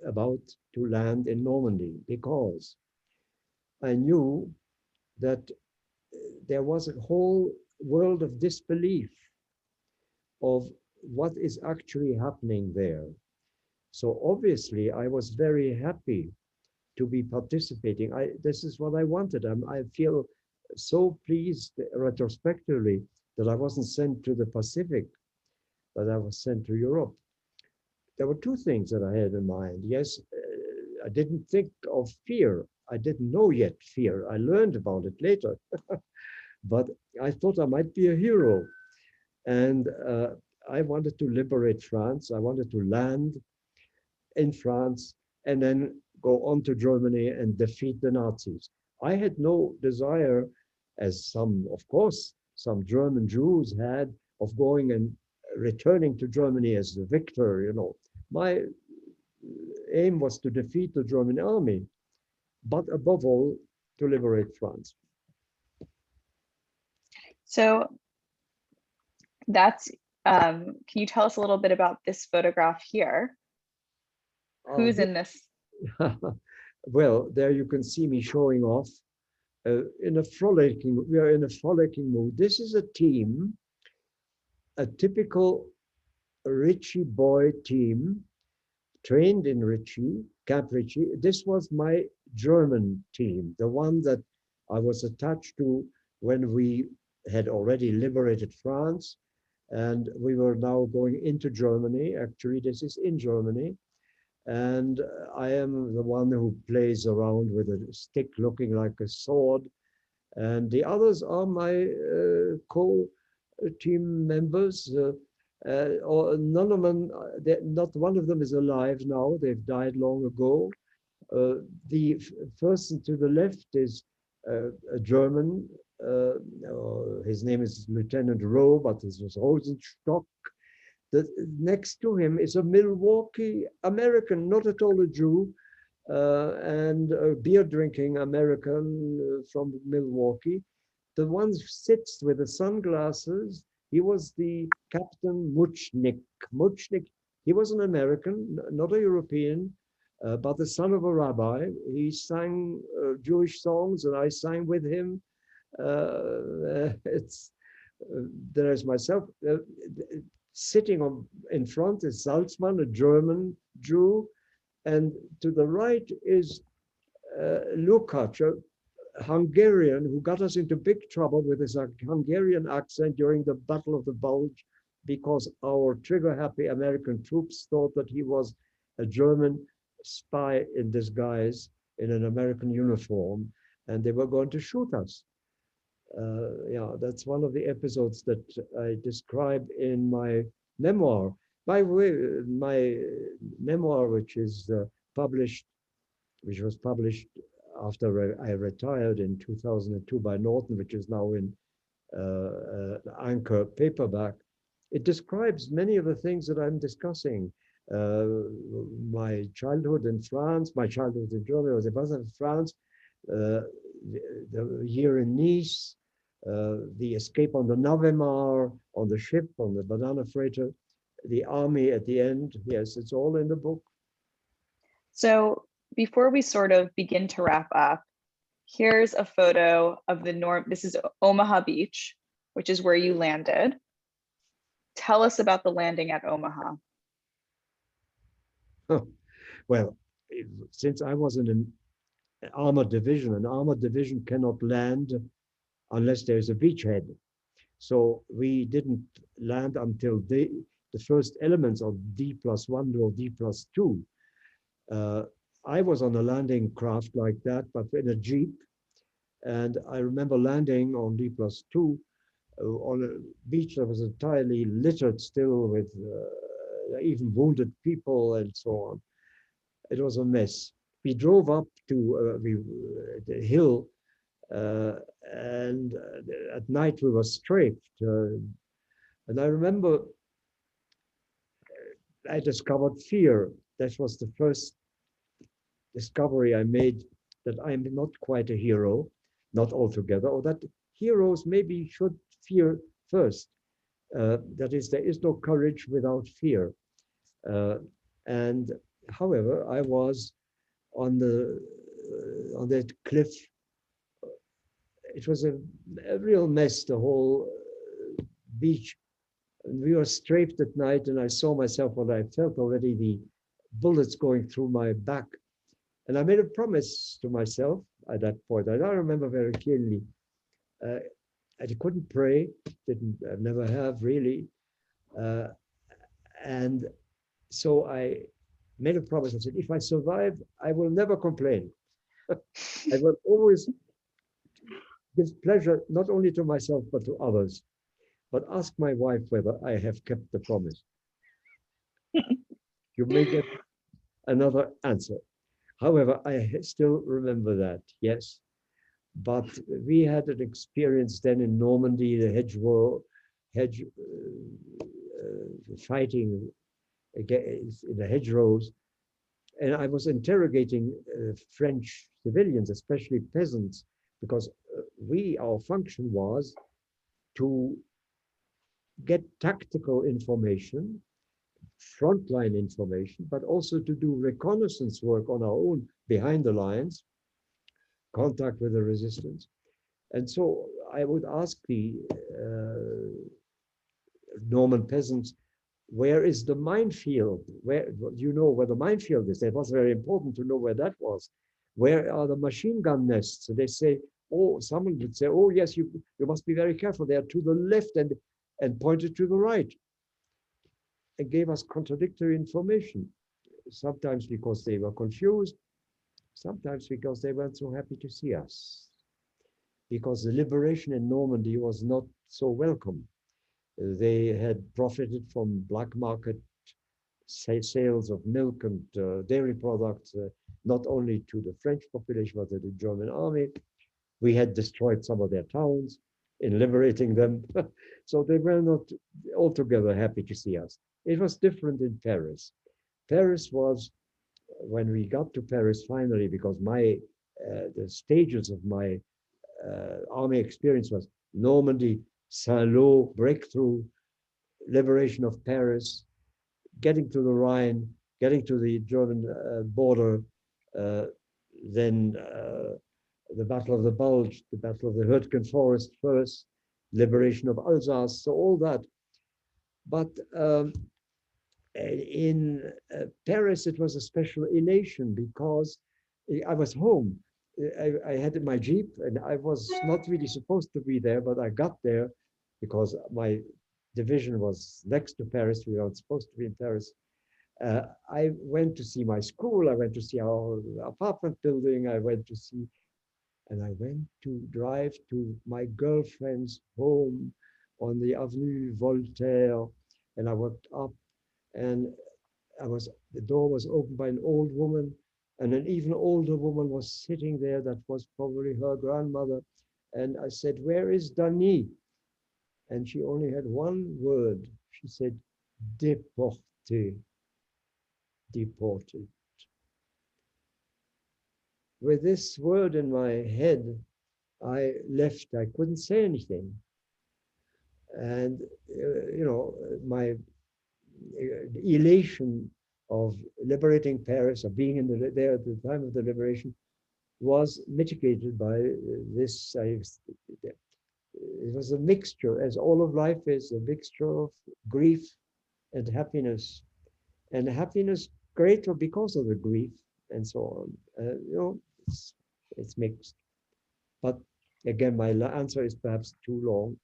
about to land in Normandy, because I knew that there was a whole world of disbelief of what is actually happening there. So obviously I was very happy to be participating. This is what I wanted. I feel so pleased retrospectively that I wasn't sent to the Pacific, but I was sent to Europe. There were two things that I had in mind. Yes, I didn't think of fear. I didn't know yet fear. I learned about it later. But I thought I might be a hero. And I wanted to liberate France. I wanted to land in France and then go on to Germany and defeat the Nazis. I had no desire, as some, of course, some German Jews had, of going and returning to Germany as the victor, you know. My aim was to defeat the German army, but above all, to liberate France. So that's, can you tell us a little bit about this photograph here? Who's in this? Well, there you can see me showing off in a frolicking, we are in a frolicking mood. This is a team, a typical Ritchie boy team, trained in Ritchie, Camp Ritchie. This was my German team, the one that I was attached to when we had already liberated France. And we were now going into Germany. Actually, this is in Germany. And I am the one who plays around with a stick looking like a sword. And the others are my co-team members. Or none of them, not one of them is alive now. They've died long ago. The person to the left is a German. His name is Lieutenant Rowe, but this was Rosenstock. The next to him is a Milwaukee American, not at all a Jew, and a beer drinking American from Milwaukee. The one sits with the sunglasses. He was the Captain Muchnik. Muchnik, he was an American, not a European, but the son of a rabbi. He sang Jewish songs, and I sang with him. There's myself. Sitting in front is Salzmann, a German Jew, and to the right is Lukács, a Hungarian who got us into big trouble with his Hungarian accent during the Battle of the Bulge, because our trigger-happy American troops thought that he was a German spy in disguise in an American uniform, and they were going to shoot us. Yeah, that's one of the episodes that I describe in my memoir. By the way, my memoir, which was published after I retired in 2002 by Norton, which is now in Anchor paperback, it describes many of the things that I'm discussing. My childhood in France, my childhood in Germany, I was in France, the year in Nice, the escape on the Navemar, on the ship, on the banana freighter, the army at the end. Yes, it's all in the book. So before we sort of begin to wrap up, here's a photo of this is Omaha Beach, which is where you landed. Tell us about the landing at Omaha. Well, since I was in an armored division cannot land unless there's a beachhead. So we didn't land until the first elements of D+1 or D+2. I was on a landing craft like that, but in a Jeep. And I remember landing on D+2 on a beach that was entirely littered still with even wounded people and so on. It was a mess. We drove up to the hill, and at night we were strafed. And I remember I discovered fear. That was the first discovery I made, that I'm not quite a hero, not altogether, or that heroes maybe should fear first. That is, there is no courage without fear. And however, I was on that cliff. It was a real mess, the whole beach. And we were strafed at night, and I saw myself, when I felt already the bullets going through my back. And I made a promise to myself at that point. I don't remember very clearly. I couldn't pray, I never have really. And so I made a promise. I said, if I survive, I will never complain. I will always give pleasure, not only to myself, but to others. But ask my wife whether I have kept the promise. You may get another answer. However, I still remember that, yes. But we had an experience then in Normandy, the fighting against in the hedgerows. And I was interrogating French civilians, especially peasants, because our function was to get tactical information, frontline information, but also to do reconnaissance work on our own behind the lines, contact with the resistance. And so I would ask the Norman peasants, where is the minefield? Where, you know where the minefield is? It was very important to know where that was. Where are the machine gun nests? So they say, oh, someone would say, oh yes, you must be very careful. They are to the left and pointed to the right. And gave us contradictory information. Sometimes because they were confused, sometimes because they weren't so happy to see us. Because the liberation in Normandy was not so welcome. They had profited from black market sales of milk and dairy products, not only to the French population, but to the German army. We had destroyed some of their towns in liberating them. So they were not altogether happy to see us. It was different in Paris. Paris was, when we got to Paris finally, because the stages of my army experience was Normandy, Saint-Lô, breakthrough, liberation of Paris, getting to the Rhine, getting to the German border, then the Battle of the Bulge, the Battle of the Hürtgen Forest first, liberation of Alsace, so all that. But in Paris, it was a special elation because I was home. I had my Jeep and I was not really supposed to be there, but I got there because my division was next to Paris. We weren't supposed to be in Paris. I went to see my school. I went to see our apartment building. I went to drive to my girlfriend's home on the Avenue Voltaire. And I walked up and the door was opened by an old woman, and an even older woman was sitting there. That was probably her grandmother. And I said, where is Dani? And she only had one word. She said, déporté, deported. With this word in my head, I left. I couldn't say anything. And, my elation of liberating Paris, or being there at the time of the liberation, was mitigated by this. It was a mixture, as all of life is, a mixture of grief and happiness greater because of the grief and so on. It's mixed. But again, my answer is perhaps too long.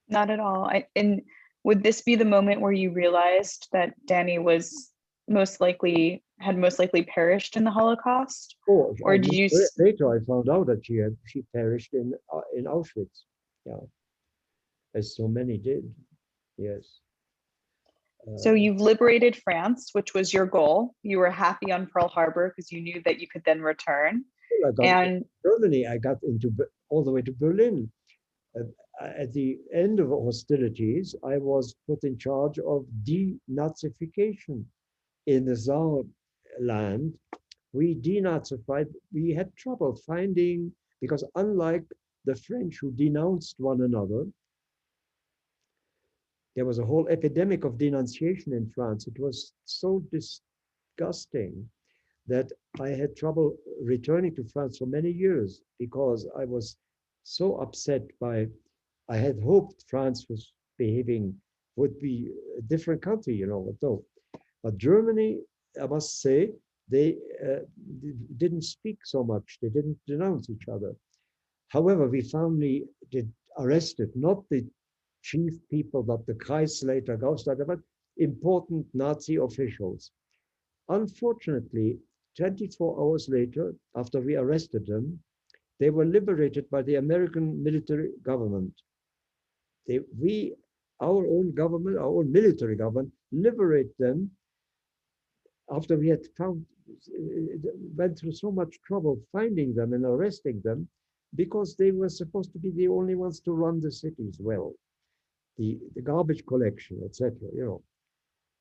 Not at all. And would this be the moment where you realized that Dani was had most likely perished in the Holocaust? Oh, or did you later I found out that she perished in Auschwitz. Yeah, as so many did. Yes. So you've liberated France, which was your goal. You were happy on Pearl Harbor because you knew that you could then return. And Germany, I got all the way to Berlin. At the end of hostilities, I was put in charge of denazification in the Saar land. We denazified. We had trouble finding, because unlike the French who denounced one another, there was a whole epidemic of denunciation in France. It was so disgusting that I had trouble returning to France for many years because I was so upset by, I had hoped France would be a different country, but Germany, I must say, they didn't speak so much. They didn't denounce each other. However, we finally did arrested, not the chief people, but the Kreisleiter, Gaussleiter, but important Nazi officials. Unfortunately, 24 hours later, after we arrested them, they were liberated by the American military government. Our own government, our own military government, liberate them after we had went through so much trouble finding them and arresting them, because they were supposed to be the only ones to run the cities well, the garbage collection, etc.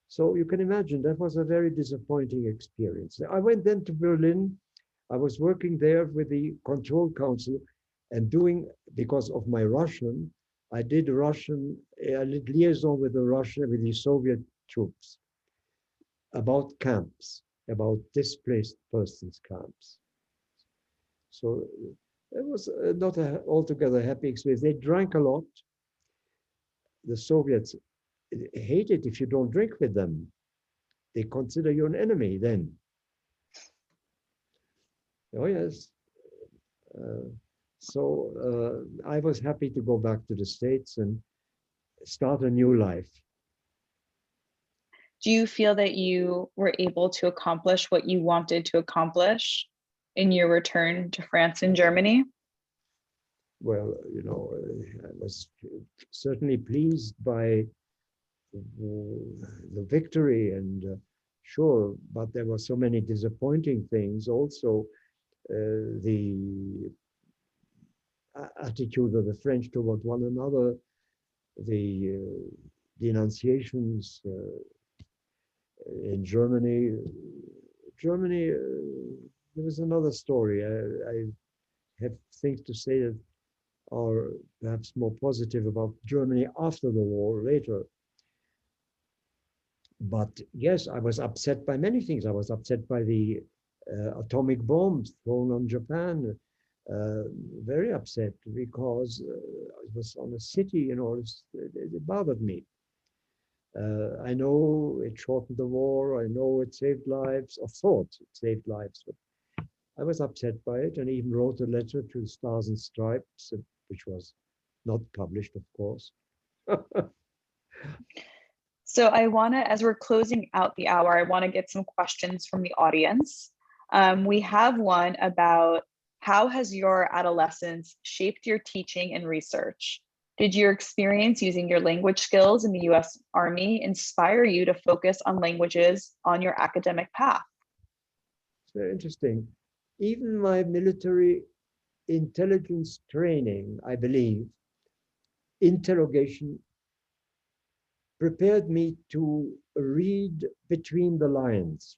So you can imagine that was a very disappointing experience. I went then to Berlin. I was working there with the Control Council and because of my Russian, I did liaison with the Soviet troops about camps, about displaced persons camps. So it was not an altogether happy experience. They drank a lot. The Soviets hate it if you don't drink with them. They consider you an enemy then. Oh, yes. I was happy to go back to the States and start a new life. Do you feel that you were able to accomplish what you wanted to accomplish in your return to France and Germany? Well, I was certainly pleased by the victory, and sure, but there were so many disappointing things also. The attitude of the French toward one another, the denunciations in Germany. There was another story. I have things to say that are perhaps more positive about Germany after the war, later. But yes, I was upset by many things. I was upset by the atomic bombs thrown on Japan. Very upset because it was on a city, it bothered me. I know it shortened the war. I know it saved lives, or thought it saved lives. But I was upset by it, and even wrote a letter to Stars and Stripes, which was not published, of course. So I want to, as we're closing out the hour, I want to get some questions from the audience. We have one about, how has your adolescence shaped your teaching and research? Did your experience using your language skills in the US Army inspire you to focus on languages on your academic path? It's very interesting. Even my military intelligence training, I believe, interrogation, prepared me to read between the lines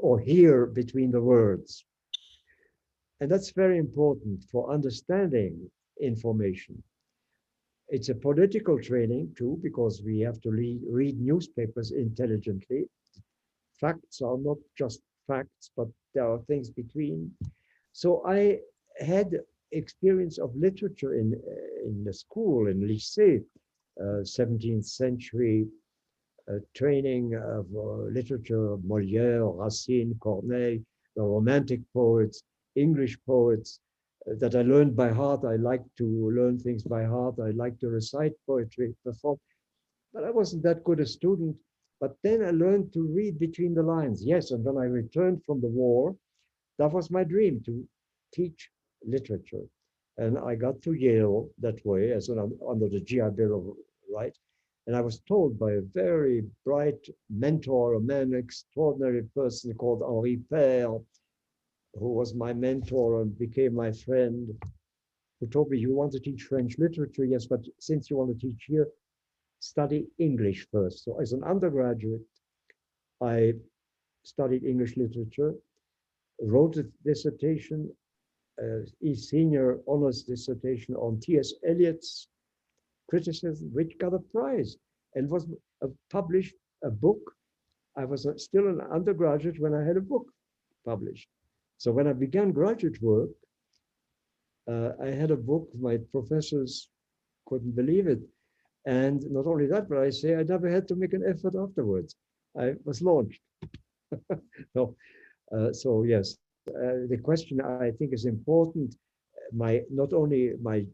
or hear between the words. And that's very important for understanding information. It's a political training too, because we have to read newspapers intelligently. Facts are not just facts, but there are things between. So I had experience of literature in the school, in lycée, 17th century training of literature, Molière, Racine, Corneille, the Romantic poets, English poets that I learned by heart. I like to learn things by heart. I like to recite poetry, perform, but I wasn't that good a student. But then I learned to read between the lines. Yes, and when I returned from the war, that was my dream, to teach literature. And I got to Yale that way, under the GI Bill of Rights. And I was told by a very bright mentor, a man, extraordinary person called Henri Père, who was my mentor and became my friend, who told me, you want to teach French literature? Yes, but since you want to teach here, study English first. So as an undergraduate, I studied English literature, wrote a dissertation, a senior honors dissertation on T.S. Eliot's criticism, which got a prize and was published a book. I was still an undergraduate when I had a book published. So when I began graduate work, I had a book. My professors couldn't believe it. And not only that, but I say I never had to make an effort afterwards. I was launched. So yes, the question I think is important. not only my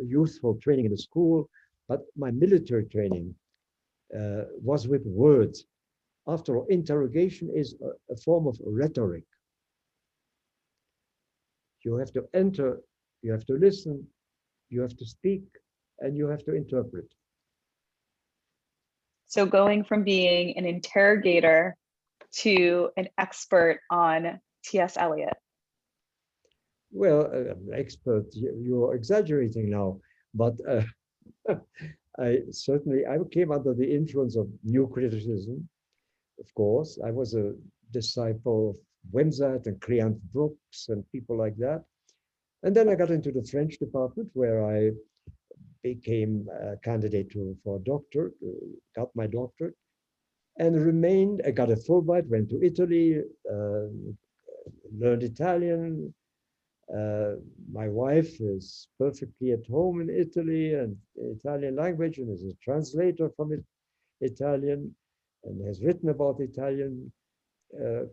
youthful training in the school, but my military training was with words. After all, interrogation is a form of rhetoric. You have to enter, you have to listen, you have to speak, and you have to interpret. So going from being an interrogator to an expert on T.S. Eliot. Well, expert, you're exaggerating now, but I came under the influence of new criticism. Of course, I was a disciple of Wimsatt and Cleant Brooks and people like that. And then I got into the French department where I became a candidate for a doctorate, got my doctorate, and remained. I got a Fulbright, went to Italy, learned Italian. My wife is perfectly at home in Italy and Italian language and is a translator from Italian and has written about Italian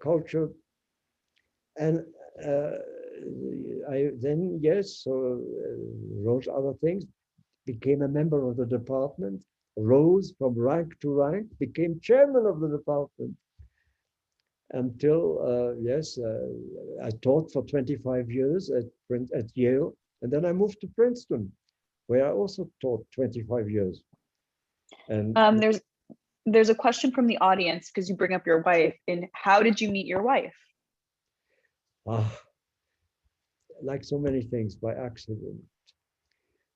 culture. And I then, yes, wrote other things, became a member of the department, rose from rank to rank, became chairman of the department until, I taught for 25 years at Yale. And then I moved to Princeton, where I also taught 25 years. And there's a question from the audience because you bring up your wife. And how did you meet your wife? Like so many things, by accident.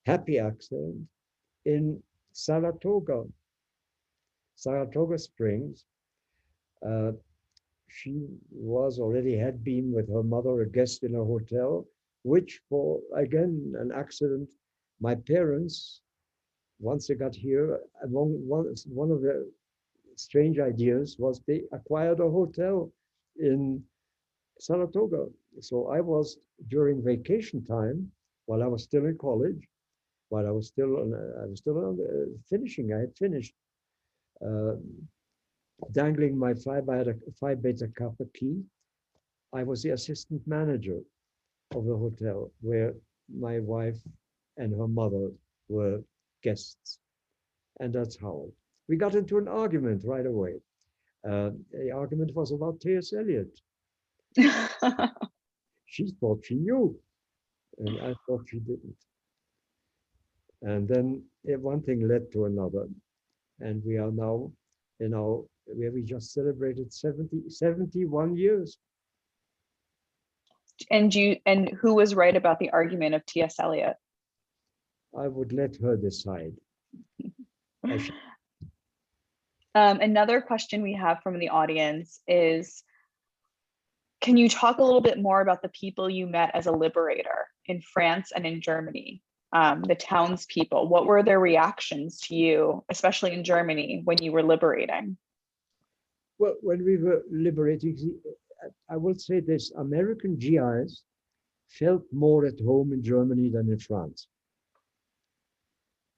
Happy accident in Saratoga Springs. She had been with her mother a guest in a hotel, which for, again, an accident, my parents, once they got here, one of the strange ideas was they acquired a hotel in Saratoga. So I was, during vacation time, while I was still in college, while I was still finishing, I had finished dangling my Phi Beta Kappa key. I was the assistant manager of the hotel where my wife and her mother were guests. And that's how we got into an argument right away. The argument was about T.S. Eliot. She thought she knew, and I thought she didn't. And then one thing led to another. And we are now, where we just celebrated 71 years. And who was right about the argument of T.S. Eliot? I would let her decide. Another question we have from the audience is, can you talk a little bit more about the people you met as a liberator in France and in Germany? The townspeople, what were their reactions to you, especially in Germany, when you were liberating? Well, when we were liberating, I will say this, American GIs felt more at home in Germany than in France.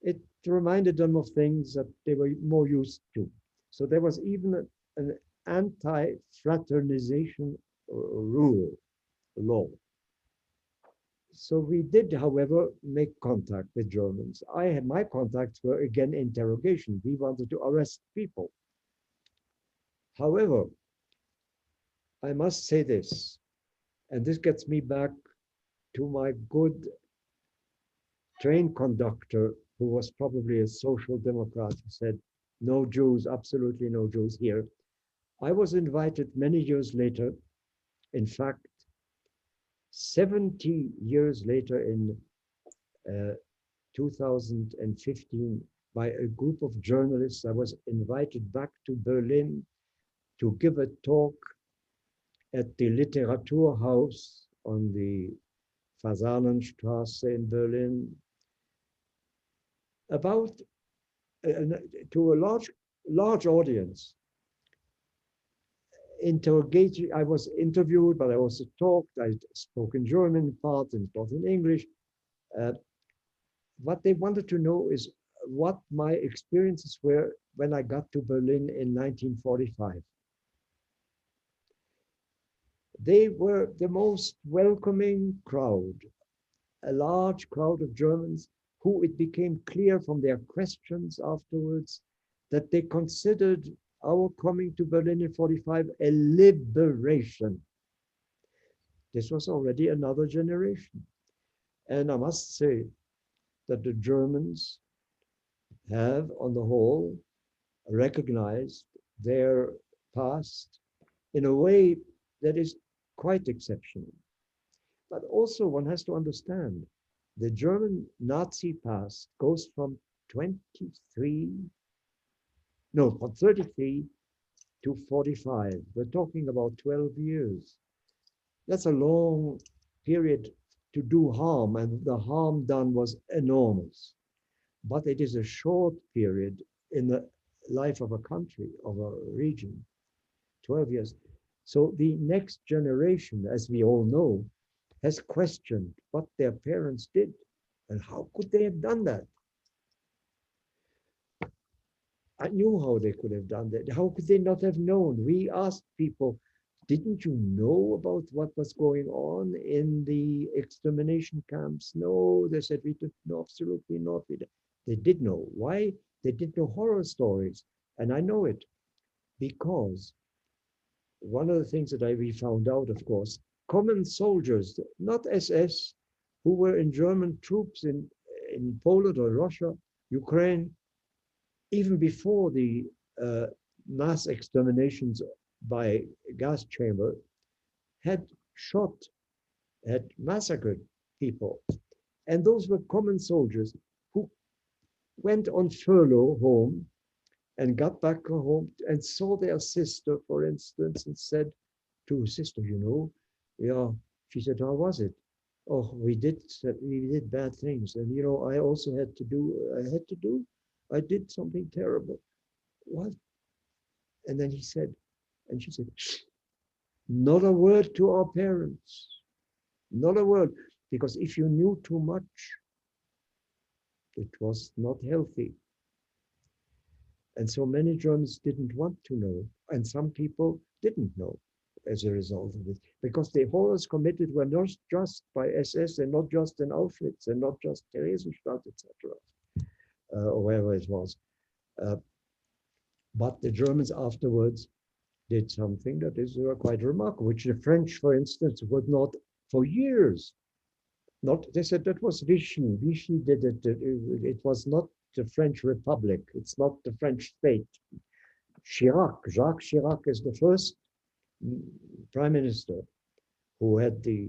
It reminded them of things that they were more used to. So there was even an anti-fraternization law. So we did, however, make contact with Germans. My contacts were again interrogation. We wanted to arrest people. However, I must say this, and this gets me back to my good train conductor, who was probably a social democrat, who said, no Jews, absolutely no Jews here. I was invited many years later, in fact, 70 years later in 2015, by a group of journalists. I was invited back to Berlin to give a talk at the Literaturhaus on the Fasanenstraße in Berlin about, to a large audience. I was interviewed, but I also talked. I spoke in German in part and part in English. What they wanted to know is what my experiences were when I got to Berlin in 1945. They were the most welcoming crowd a large crowd of Germans who it became clear from their questions afterwards that they considered our coming to Berlin in 45 a liberation. This was already another generation. And I must say that the Germans have, on the whole, recognized their past in a way that is quite exceptional. But also one has to understand the German Nazi past goes from 23, no, from 33 to 45. We're talking about 12 years. That's a long period to do harm, and the harm done was enormous. But it is a short period in the life of a country, of a region, 12 years. So the next generation, as we all know, has questioned what their parents did and how could they have done that? I knew how they could have done that. How could they not have known? We asked people, didn't you know about what was going on in the extermination camps? No, they said, we did no, absolutely not. They did know. Why? They did know horror stories. And I know it because one of the things that we found out, of course, common soldiers, not SS, who were in German troops in Poland or Russia, Ukraine, even before the mass exterminations by gas chamber, had shot, had massacred people. And those were common soldiers who went on furlough home and got back home and saw their sister, for instance, and said to her sister, you know, yeah, she said, how was it? Oh, we did bad things. And, you know, I did something terrible. What? And then he said, and she said, not a word to our parents, not a word, because if you knew too much, it was not healthy. And so many Germans didn't want to know, and some people didn't know as a result of it, because the horrors committed were not just by SS and not just in Auschwitz and not just Theresienstadt, etc., or wherever it was. But the Germans afterwards did something that is quite remarkable, which the French, for instance, would not for years. They said that was Vichy. Vichy did it. It was not the French Republic. It's not the French state. Jacques Chirac is the first prime minister who had the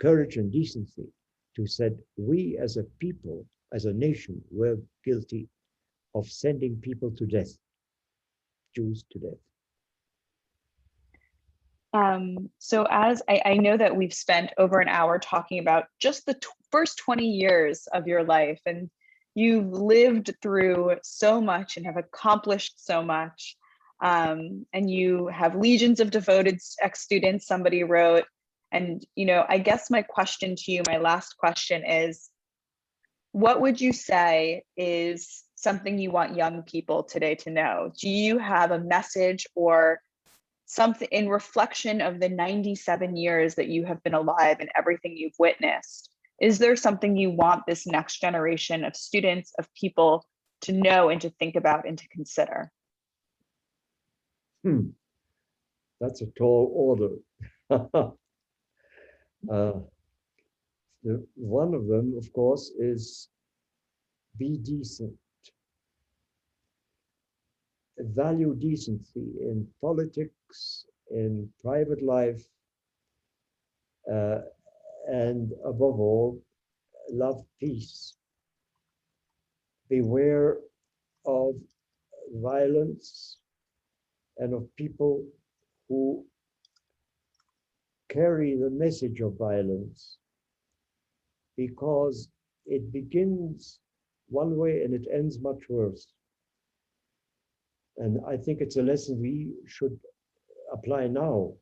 courage and decency to say, we as a people, as a nation, were guilty of sending people to death, Jews to death. So as I know that we've spent over an hour talking about just the first 20 years of your life, and you've lived through so much and have accomplished so much. And you have legions of devoted ex-students, somebody wrote. And, you know, I guess my question to you, my last question is, what would you say is something you want young people today to know? Do you have a message or something in reflection of the 97 years that you have been alive and everything you've witnessed? Is there something you want this next generation of students, of people to know and to think about and to consider? That's a tall order. One of them, of course, is be decent. Value decency in politics, in private life, and above all, love peace. Beware of violence and of people who carry the message of violence, because it begins one way and it ends much worse. And I think it's a lesson we should apply now.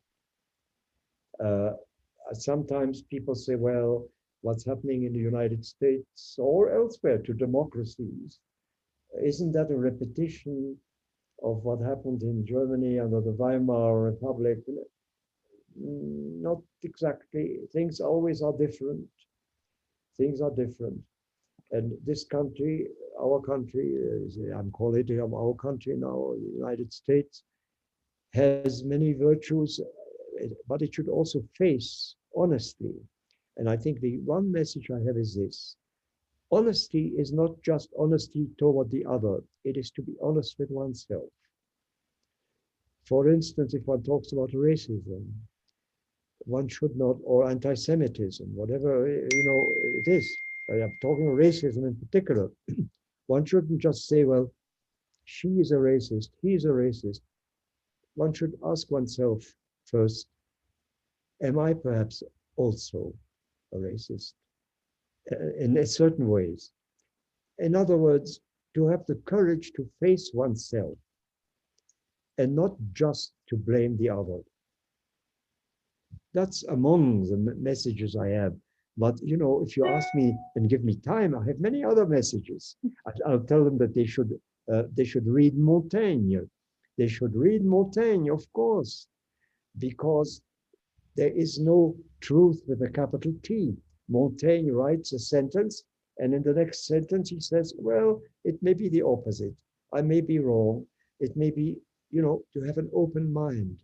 Sometimes people say, well, what's happening in the United States or elsewhere to democracies, isn't that a repetition of what happened in Germany under the Weimar Republic? Not exactly. Things always are different. Things are different. And this country, our country, I'm calling it our country now, the United States, has many virtues, but it should also face honesty. And I think the one message I have is this: honesty is not just honesty toward the other, it is to be honest with oneself. For instance, if one talks about racism, one should not, or anti-Semitism, whatever it is. I'm talking racism in particular. One shouldn't just say, well, she is a racist, he is a racist. One should ask oneself first, am I perhaps also a racist in certain ways? In other words, to have the courage to face oneself and not just to blame the other. That's among the messages I have. But if you ask me and give me time, I have many other messages. I'll tell them that they should read Montaigne. They should read Montaigne, of course, because there is no truth with a capital T. Montaigne writes a sentence, and in the next sentence he says, well, it may be the opposite. I may be wrong. It may be, to have an open mind.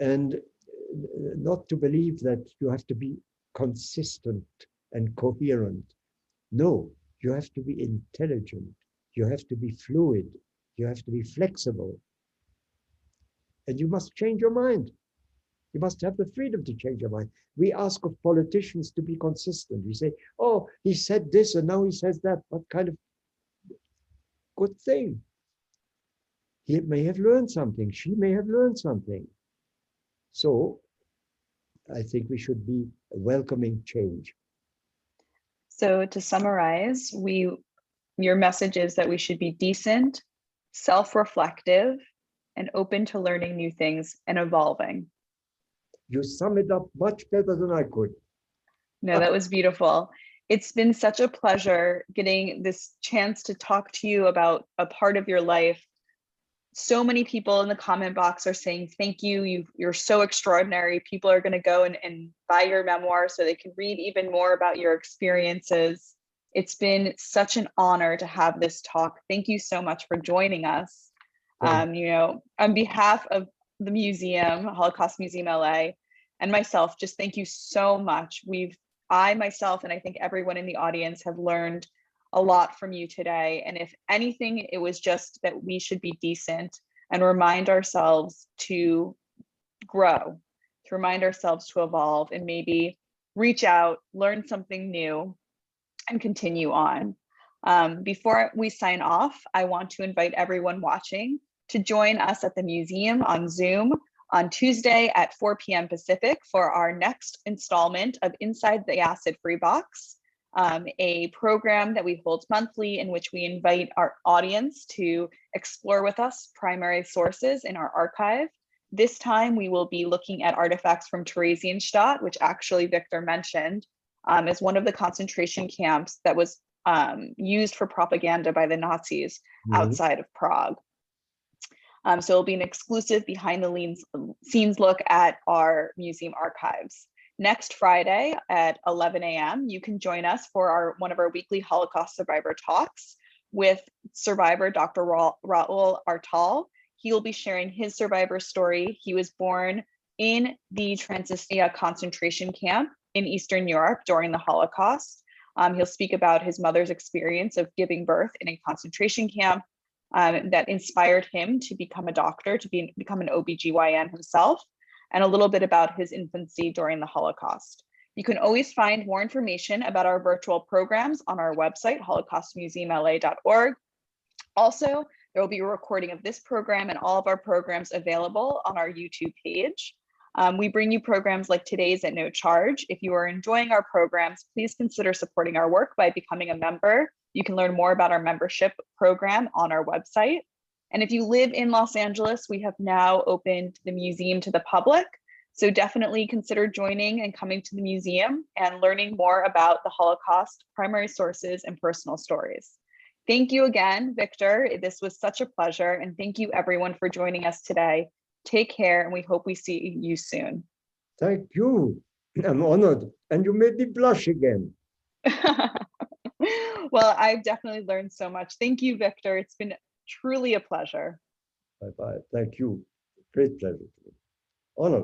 And not to believe that you have to be consistent and coherent. No, you have to be intelligent. You have to be fluid. You have to be flexible. And you must change your mind. You must have the freedom to change your mind. We ask of politicians to be consistent. We say, oh, he said this and now he says that. What kind of good thing? He may have learned something. She may have learned something. So I think we should be welcoming change. So to summarize, your message is that we should be decent, self-reflective, and open to learning new things and evolving. You sum it up much better than I could. No, that was beautiful. It's been such a pleasure getting this chance to talk to you about a part of your life. So many people in the comment box are saying, thank you, you're so extraordinary. People are going to go and buy your memoir so they can read even more about your experiences. It's been such an honor to have this talk. Thank you so much for joining us. On behalf of the museum, Holocaust Museum LA, and myself, just thank you so much. I myself, and I think everyone in the audience, have learned a lot from you today. And if anything, it was just that we should be decent and remind ourselves to grow, to remind ourselves to evolve, and maybe reach out, learn something new, and continue on. Before we sign off, I want to invite everyone watching to join us at the museum on Zoom on Tuesday at 4 p.m. Pacific for our next installment of Inside the Acid Free Box, a program that we hold monthly in which we invite our audience to explore with us primary sources in our archive. This time we will be looking at artifacts from Theresienstadt, which actually Victor mentioned as one of the concentration camps that was used for propaganda by the Nazis outside of Prague. So it'll be an exclusive behind the scenes look at our museum archives. Next Friday at 11 a.m., you can join us for one of our weekly Holocaust survivor talks with survivor Dr. Raoul Artal. He will be sharing his survivor story. He was born in the Transnistria concentration camp in Eastern Europe during the Holocaust. He'll speak about his mother's experience of giving birth in a concentration camp that inspired him to become a doctor, to become an OBGYN himself, and a little bit about his infancy during the Holocaust. You can always find more information about our virtual programs on our website, holocaustmuseumla.org. Also, there will be a recording of this program and all of our programs available on our YouTube page. We bring you programs like today's at no charge. If you are enjoying our programs, please consider supporting our work by becoming a member. You can learn more about our membership program on our website. And if you live in Los Angeles, we have now opened the museum to the public. So definitely consider joining and coming to the museum and learning more about the Holocaust, primary sources, and personal stories. Thank you again, Victor. This was such a pleasure. And thank you everyone for joining us today. Take care, and we hope we see you soon. Thank you. I'm honored. And you made me blush again. Well, I've definitely learned so much. Thank you, Victor. It's been truly a pleasure. Bye-bye. Thank you. Great pleasure. Honor.